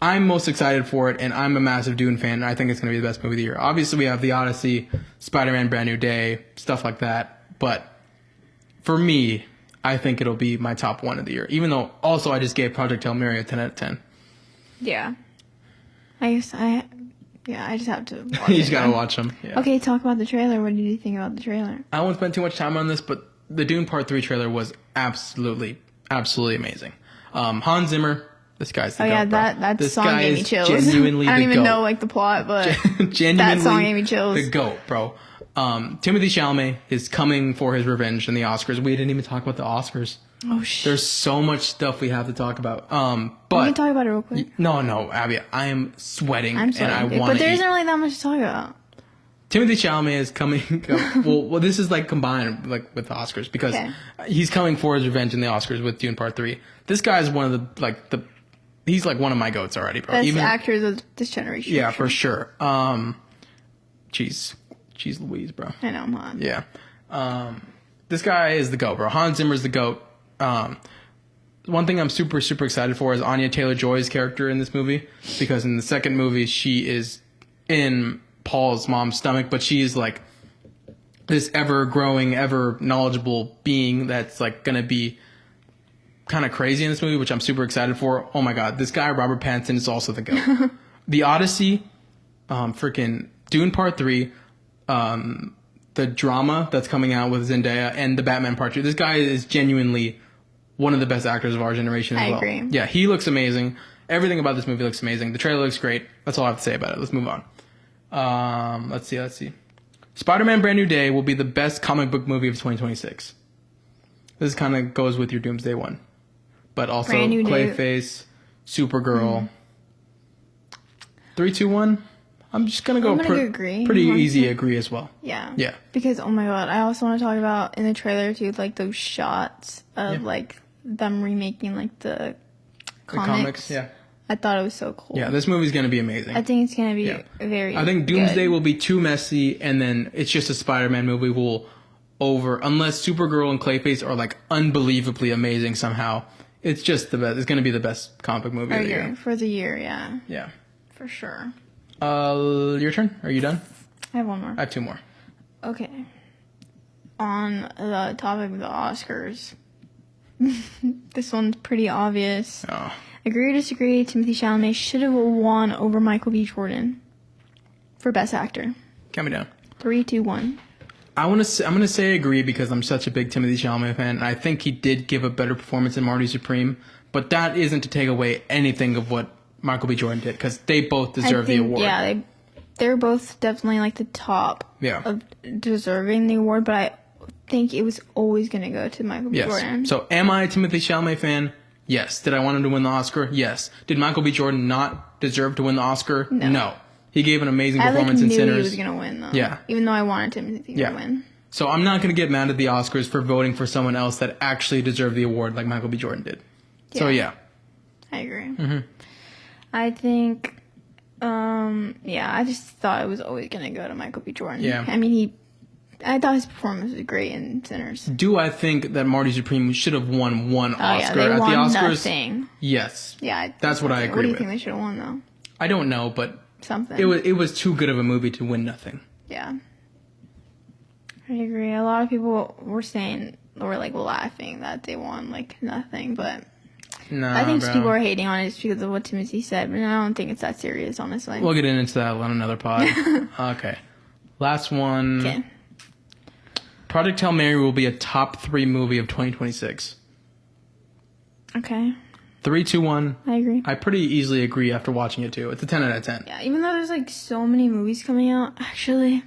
Speaker 1: I'm most excited for it, and I'm a massive Dune fan, and I think it's going to be the best movie of the year. Obviously, we have The Odyssey, Spider-Man Brand New Day, stuff like that. But for me, I think it'll be my top one of the year. Even though, also, I just gave Project Hail Mary a 10 out of 10.
Speaker 2: Yeah. I just have to watch
Speaker 1: You just got to watch them. Yeah.
Speaker 2: Okay, talk about the trailer. What did you think about the trailer?
Speaker 1: I won't spend too much time on this, but the Dune Part 3 trailer was absolutely amazing. Hans Zimmer, this guy's the goat,
Speaker 2: that
Speaker 1: this
Speaker 2: song
Speaker 1: guy
Speaker 2: gave me
Speaker 1: is
Speaker 2: chills.
Speaker 1: Genuinely
Speaker 2: I don't
Speaker 1: the
Speaker 2: even
Speaker 1: goat.
Speaker 2: know like the plot, but
Speaker 1: Genuinely
Speaker 2: that song gave me chills.
Speaker 1: The GOAT, bro. Timothy Chalamet is coming for his revenge in the Oscars. We didn't even talk about the Oscars.
Speaker 2: Oh shit.
Speaker 1: There's so much stuff we have to talk about. But
Speaker 2: we can talk about it real quick.
Speaker 1: No, Abby, I am sweating.
Speaker 2: I'm sweating,
Speaker 1: and I want to.
Speaker 2: But there isn't really that much to talk about.
Speaker 1: Timothy Chalamet is coming. well, this is like combined like with the Oscars because he's coming for his revenge in the Oscars with Dune Part 3. This guy is one of the he's like one of my goats already, bro.
Speaker 2: Best actors of this generation.
Speaker 1: Yeah, for sure. Jeez Louise, bro.
Speaker 2: I know, man.
Speaker 1: Yeah. This guy is the GOAT, bro. Hans Zimmer's the GOAT. One thing I'm super excited for is Anya Taylor-Joy's character in this movie, because in the second movie she is in Paul's mom's stomach, but she's like this ever growing, ever knowledgeable being that's like gonna be kind of crazy in this movie, which I'm super excited for. Oh my god, this guy Robert Pattinson is also the GOAT. The Odyssey, freaking Dune Part 3, the drama that's coming out with Zendaya, and the Batman Part 2. This guy is genuinely one of the best actors of our generation as well. I agree. Yeah, he looks amazing. Everything about this movie looks amazing. The trailer looks great. That's all I have to say about it. Let's move on. Let's see. Spider-Man Brand New Day will be the best comic book movie of 2026. This kind of goes with your Doomsday one. But also Clayface, Supergirl. 3, 2, 1. I'm just going to go pretty easy agree as well.
Speaker 2: Yeah. Yeah. Because, oh my god, I also want to talk about in the trailer too, like those shots of like them remaking like the comics. Yeah. I thought it was so cool.
Speaker 1: Yeah, this movie's going to be amazing.
Speaker 2: I think it's going to be very
Speaker 1: I think Doomsday will be too messy, and then it's just a Spider-Man movie unless Supergirl and Clayface are like unbelievably amazing somehow. It's just the best. It's going to be the best comic book movie of the year.
Speaker 2: For the year, yeah.
Speaker 1: Yeah.
Speaker 2: For sure.
Speaker 1: Your turn? Are you done?
Speaker 2: I have one more.
Speaker 1: I have 2 more.
Speaker 2: Okay. On the topic of the Oscars, this one's pretty obvious.
Speaker 1: Oh.
Speaker 2: Agree or disagree, Timothy Chalamet should have won over Michael B. Jordan for Best Actor.
Speaker 1: Count me down.
Speaker 2: 3, 2, 1.
Speaker 1: I'm gonna say agree because I'm such a big Timothy Chalamet fan. I think he did give a better performance than Marty Supreme, but that isn't to take away anything of what Michael B. Jordan did, because they both deserve the award.
Speaker 2: Yeah, they're both definitely like the top of deserving the award, but I think it was always going to go to Michael B. Jordan.
Speaker 1: So am I a Timothy Chalamet fan? Yes. Did I want him to win the Oscar? Yes. Did Michael B. Jordan not deserve to win the Oscar? No. He gave an amazing performance in Sinners. I knew he
Speaker 2: was going to win, though.
Speaker 1: Yeah.
Speaker 2: Even though I wanted Timothy to win.
Speaker 1: So I'm not going to get mad at the Oscars for voting for someone else that actually deserved the award like Michael B. Jordan did. Yeah. So, yeah.
Speaker 2: I agree. Mm-hmm. I think, I just thought it was always going to go to Michael B. Jordan. Yeah. I mean, I thought his performance was great in Sinners.
Speaker 1: Do I think that Marty Supreme should have won one Oscar at the Oscars?
Speaker 2: Nothing.
Speaker 1: Yes.
Speaker 2: Yeah.
Speaker 1: That's what I agree with.
Speaker 2: What do you think they should have won, though?
Speaker 1: I don't know, but
Speaker 2: something.
Speaker 1: It was too good of a movie to win nothing.
Speaker 2: Yeah. I agree. A lot of people were laughing that they won, like, nothing, but I think people are hating on it just because of what Timothy said, but I don't think it's that serious, honestly.
Speaker 1: We'll get into that on another pod. Okay. Last one. Okay. Project Hail Mary will be a top 3 movie of 2026.
Speaker 2: Okay.
Speaker 1: 3, 2, 1.
Speaker 2: I agree.
Speaker 1: I pretty easily agree after watching it, too. It's a 10 out of 10.
Speaker 2: Yeah, even though there's, like, so many movies coming out, actually,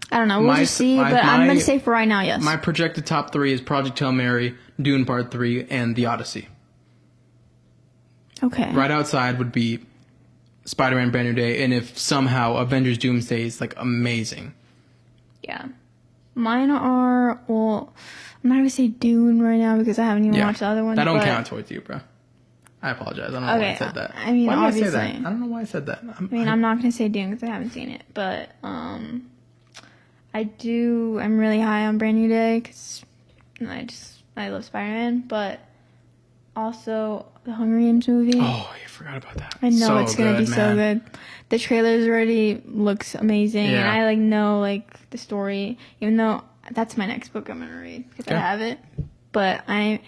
Speaker 2: I don't know. We'll just see, but I'm going to say for right now, yes.
Speaker 1: My projected top 3 is Project Hail Mary, Dune Part 3, and The Odyssey.
Speaker 2: Okay.
Speaker 1: Right outside would be Spider-Man Brand New Day, and if somehow Avengers Doomsday is, like, amazing.
Speaker 2: Yeah. Mine are, I'm not going to say Dune right now because I haven't even watched the other one.
Speaker 1: That don't count towards you, bro. I apologize. I don't know why I said that.
Speaker 2: I mean,
Speaker 1: why
Speaker 2: obviously.
Speaker 1: Did I say that? I don't know why I said that.
Speaker 2: I'm not going to say Dune because I haven't seen it. But I'm really high on Brand New Day because I love Spider-Man. But also the Hunger Games movie.
Speaker 1: Oh, I forgot about that.
Speaker 2: I know it's going to be so good. The trailers already looks amazing. Yeah. And I know the story, even though that's my next book I'm going to read because I have it. But I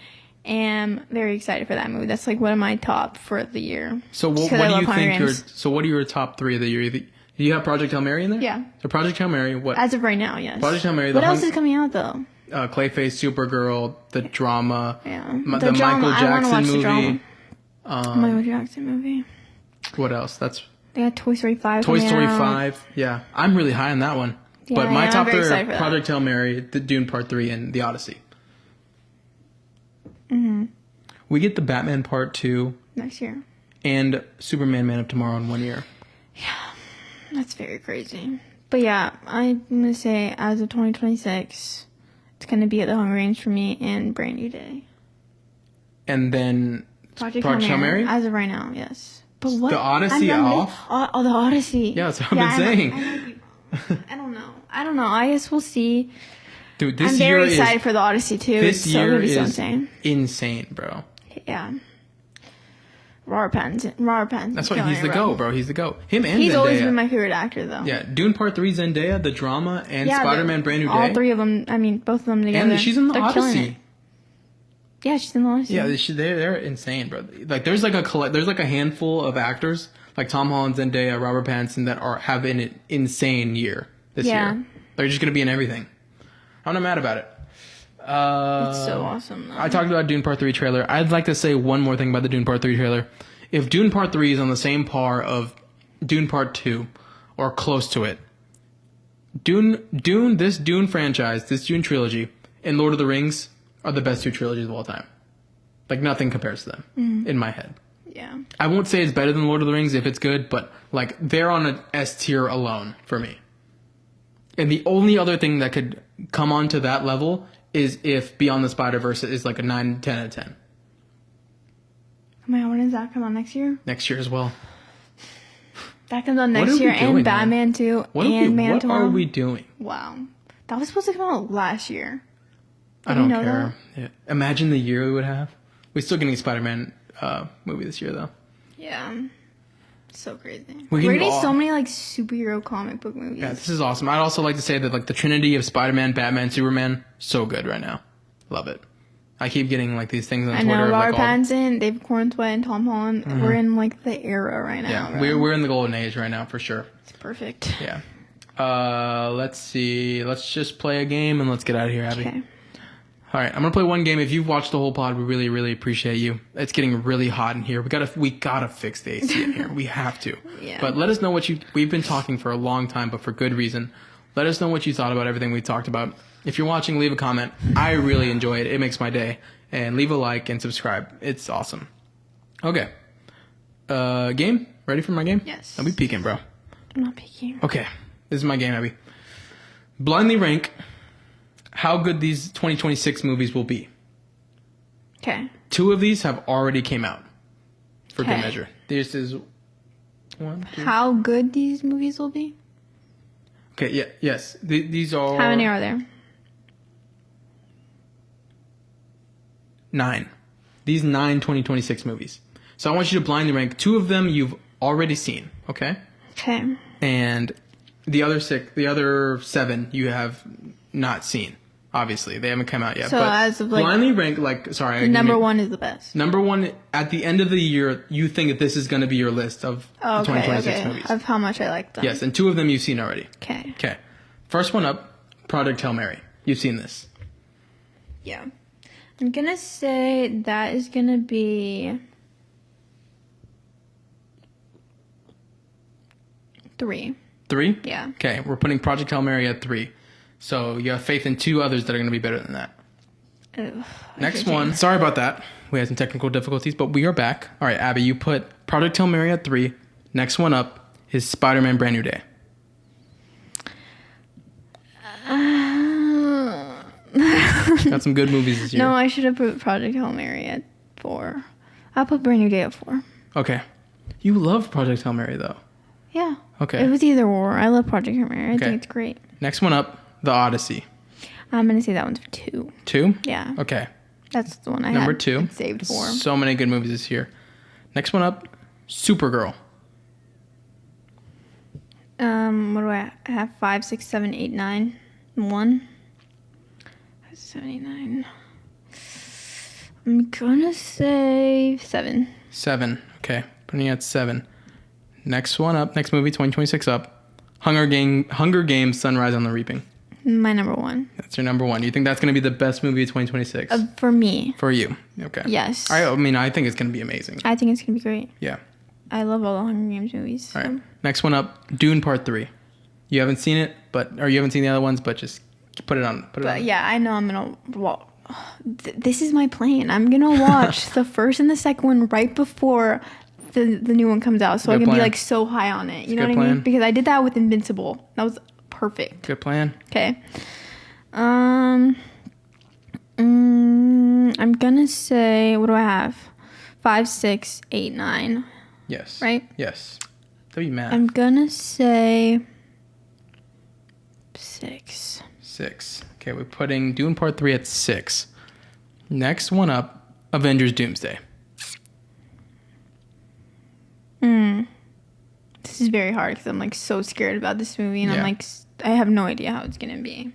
Speaker 2: am very excited for that movie. That's one of my top for the year. So what do you think
Speaker 1: what are your top 3 of the year? Do you have Project Hail Mary in there?
Speaker 2: Yeah.
Speaker 1: So Project Hail Mary, what?
Speaker 2: As of right now, yes.
Speaker 1: Project Hail Mary.
Speaker 2: What else is coming out though?
Speaker 1: Clayface, Supergirl, the drama.
Speaker 2: Yeah.
Speaker 1: The Michael Jackson movie.
Speaker 2: Michael Jackson movie.
Speaker 1: What else?
Speaker 2: They got Toy Story 5.
Speaker 1: Toy Story 5. Yeah. I'm really high on that one. Yeah, but my top 3 are Project Hail Mary, the Dune Part 3, and The Odyssey. Mm-hmm. We get the Batman Part 2
Speaker 2: next year.
Speaker 1: And Superman Man of Tomorrow in 1 year.
Speaker 2: Yeah. That's very crazy. But yeah, I'm going to say as of 2026, it's going to be at the Hunger Games for me and Brand New Day.
Speaker 1: And then Project Hail Mary?
Speaker 2: As of right now, yes. But what?
Speaker 1: The Odyssey off?
Speaker 2: Oh, the Odyssey.
Speaker 1: Yeah, that's what I've been saying.
Speaker 2: I don't know. I guess we'll see.
Speaker 1: Dude, this
Speaker 2: I'm
Speaker 1: year
Speaker 2: very excited for the Odyssey too.
Speaker 1: This year is insane, bro.
Speaker 2: Yeah. Robert Pattinson.
Speaker 1: That's why he's the GOAT, bro. He's the GOAT. Him and
Speaker 2: He's
Speaker 1: Zendaya.
Speaker 2: always been my favorite actor, though.
Speaker 1: Yeah, Dune Part 3, Zendaya, the drama, and Spider-Man Brand New Day.
Speaker 2: All 3 of them. I mean, both of them together.
Speaker 1: And she's in the Odyssey.
Speaker 2: Yeah, she's in the Odyssey.
Speaker 1: Yeah, they're insane, bro. There's a handful of actors like Tom Holland, Zendaya, Robert Pattinson that have an insane year this year. They're just gonna be in everything. I'm not mad about it.
Speaker 2: It's so awesome, though.
Speaker 1: I talked about Dune Part 3 trailer. I'd like to say one more thing about the Dune Part 3 trailer. If Dune Part 3 is on the same par of Dune Part 2, or close to it, this Dune franchise, this Dune trilogy, and Lord of the Rings are the best 2 trilogies of all time. Nothing compares to them, in my head.
Speaker 2: Yeah.
Speaker 1: I won't say it's better than Lord of the Rings if it's good, but, they're on an S tier alone for me. And the only other thing that could come onto that level is if Beyond the Spider-Verse is a 9, 10 out of 10.
Speaker 2: Oh my God, when does that come out next year?
Speaker 1: Next year as well.
Speaker 2: That comes out next year, and Batman 2, and Man of Tomorrow.
Speaker 1: What are we doing?
Speaker 2: Wow. That was supposed to come out last year.
Speaker 1: I don't care. Yeah. Imagine the year we would have. We're still getting a Spider-Man movie this year, though.
Speaker 2: Yeah. So crazy. We're getting so many superhero comic book movies.
Speaker 1: Yeah, this is awesome. I'd also like to say that the trinity of Spider-Man, Batman, Superman, so good right now. Love it. I keep getting these things on Twitter.
Speaker 2: I know, Robert Pattinson, Dave Cornswet, and Tom Holland. Mm-hmm. We're in the era right now.
Speaker 1: Yeah, we're in the golden age right now for sure.
Speaker 2: It's perfect.
Speaker 1: Yeah. Let's see. Let's just play a game and let's get out of here, Abby.
Speaker 2: Okay.
Speaker 1: All right, I'm gonna play one game. If you've watched the whole pod, we really, really appreciate you. It's getting really hot in here. We gotta fix the AC in here. We have to.
Speaker 2: Yeah.
Speaker 1: But let us know we've been talking for a long time, but for good reason. Let us know what you thought about everything we talked about. If you're watching, leave a comment. I really enjoy it. It makes my day. And leave a like and subscribe. It's awesome. Okay. Game? Ready for my game?
Speaker 2: Yes.
Speaker 1: I'll be peeking, bro.
Speaker 2: I'm not peeking.
Speaker 1: Okay. This is my game, Abby. Blindly rank how good these 2026 movies will be.
Speaker 2: Okay.
Speaker 1: 2 of these have already came out. For good measure. This is 1, 2.
Speaker 2: How good these movies will be?
Speaker 1: Okay, yeah, yes. These are...
Speaker 2: How many are there?
Speaker 1: 9. These 9 2026 movies. So I want you to blindly rank 2 of them you've already seen, okay?
Speaker 2: Okay.
Speaker 1: And the other 7 you have not seen. Obviously, they haven't come out yet.
Speaker 2: So
Speaker 1: but
Speaker 2: as of
Speaker 1: blindly rank
Speaker 2: number 1 is the best.
Speaker 1: Number 1 at the end of the year, you think that this is going to be your list of 2026 movies.
Speaker 2: Of how much I like them.
Speaker 1: Yes, and 2 of them you've seen already.
Speaker 2: Okay.
Speaker 1: Okay. First one up, Project Hail Mary. You've seen this.
Speaker 2: Yeah. I'm going to say that is going to be 3.
Speaker 1: 3?
Speaker 2: Yeah.
Speaker 1: Okay, we're putting Project Hail Mary at 3. So you have faith in 2 others that are going to be better than that. Next one. Sorry about that. We had some technical difficulties, but we are back. All right, Abby, you put Project Hail Mary at 3. Next one up is Spider-Man Brand New Day. Got some good movies this year.
Speaker 2: No, I should have put Project Hail Mary at 4. I'll put Brand New Day at 4.
Speaker 1: Okay. You love Project Hail Mary, though.
Speaker 2: Yeah.
Speaker 1: Okay.
Speaker 2: It was either or. I love Project Hail Mary. I think it's great.
Speaker 1: Next one up, The Odyssey.
Speaker 2: I'm going to say that one's 2.
Speaker 1: 2?
Speaker 2: Yeah.
Speaker 1: Okay.
Speaker 2: That's the one I
Speaker 1: Number
Speaker 2: had
Speaker 1: 2.
Speaker 2: Saved for.
Speaker 1: So many good movies this year. Next one up, Supergirl.
Speaker 2: What do I have? 5, 6, 7, 8, 9, 1. 7, 8, 9. I'm gonna say 7.
Speaker 1: 7. Okay. Putting it at 7. Next one up. Next movie, 2026 up. Hunger Games: Sunrise on the Reaping.
Speaker 2: My number 1.
Speaker 1: That's your number 1. You think that's going to be the best movie of 2026?
Speaker 2: For me.
Speaker 1: For you. Okay.
Speaker 2: Yes.
Speaker 1: I mean, I think it's going to be amazing.
Speaker 2: I think it's going to be great.
Speaker 1: Yeah.
Speaker 2: I love all the Hunger Games movies. So.
Speaker 1: All right. Next one up, Dune Part 3. You haven't seen it, or you haven't seen the other ones, but just put it on.
Speaker 2: Yeah, I know I'm going to... this is my plan. I'm going to watch the first and the second one right before the new one comes out, so I can be like so high on it. You know what I mean? Because I did that with Invincible. That was perfect.
Speaker 1: Good plan.
Speaker 2: Okay. I'm gonna say, what do I have? 5, 6, 8, 9.
Speaker 1: Yes.
Speaker 2: Right?
Speaker 1: Yes. That'd be math.
Speaker 2: I'm gonna say 6.
Speaker 1: 6. Okay, we're putting Dune Part 3 at 6. Next one up, Avengers Doomsday.
Speaker 2: This is very hard because I'm like so scared about this movie, and I'm like, I have no idea how it's gonna be.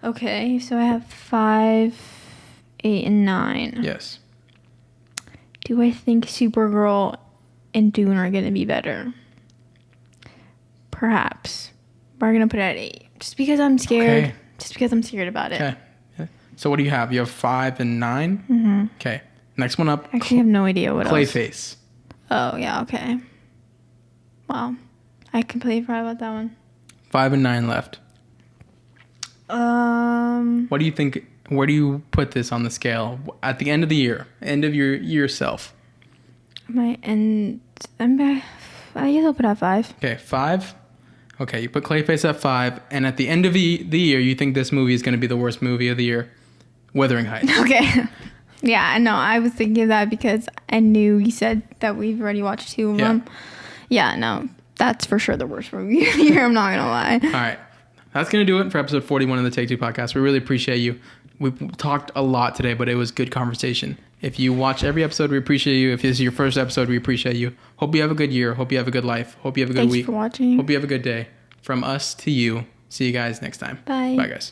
Speaker 2: Okay, so I have 5, 8, and 9.
Speaker 1: Yes.
Speaker 2: Do I think Supergirl and Dune are gonna be better? Perhaps. We're gonna put it at 8, just because I'm scared.
Speaker 1: Okay.
Speaker 2: Just because I'm scared about it.
Speaker 1: Okay. So what do you have? You have 5 and 9?
Speaker 2: Mm-hmm.
Speaker 1: Okay. Next one up.
Speaker 2: I actually have no idea what else.
Speaker 1: Clayface.
Speaker 2: Oh, yeah, okay. Wow. I completely forgot about that one.
Speaker 1: 5 and 9 left. What do you think? Where do you put this on the scale at the end of the year? End of your yourself.
Speaker 2: I guess I'll put it at 5.
Speaker 1: Okay, 5. Okay, you put Clayface at 5, and at the end of the year, you think this movie is going to be the worst movie of the year? Wuthering Heights.
Speaker 2: Okay. Yeah, I know. I was thinking of that because I knew you said that we've already watched 2 of them. Yeah, no. That's for sure the worst movie of the year. I'm not going to lie.
Speaker 1: All right. That's going to do it for episode 41 of the Take 2 podcast. We really appreciate you. We talked a lot today, but it was good conversation. If you watch every episode, we appreciate you. If this is your first episode, we appreciate you. Hope you have a good year. Hope you have a good life. Hope you have a good week.
Speaker 2: Thanks for watching.
Speaker 1: Hope you have a good day. From us to you. See you guys next time.
Speaker 2: Bye.
Speaker 1: Bye, guys.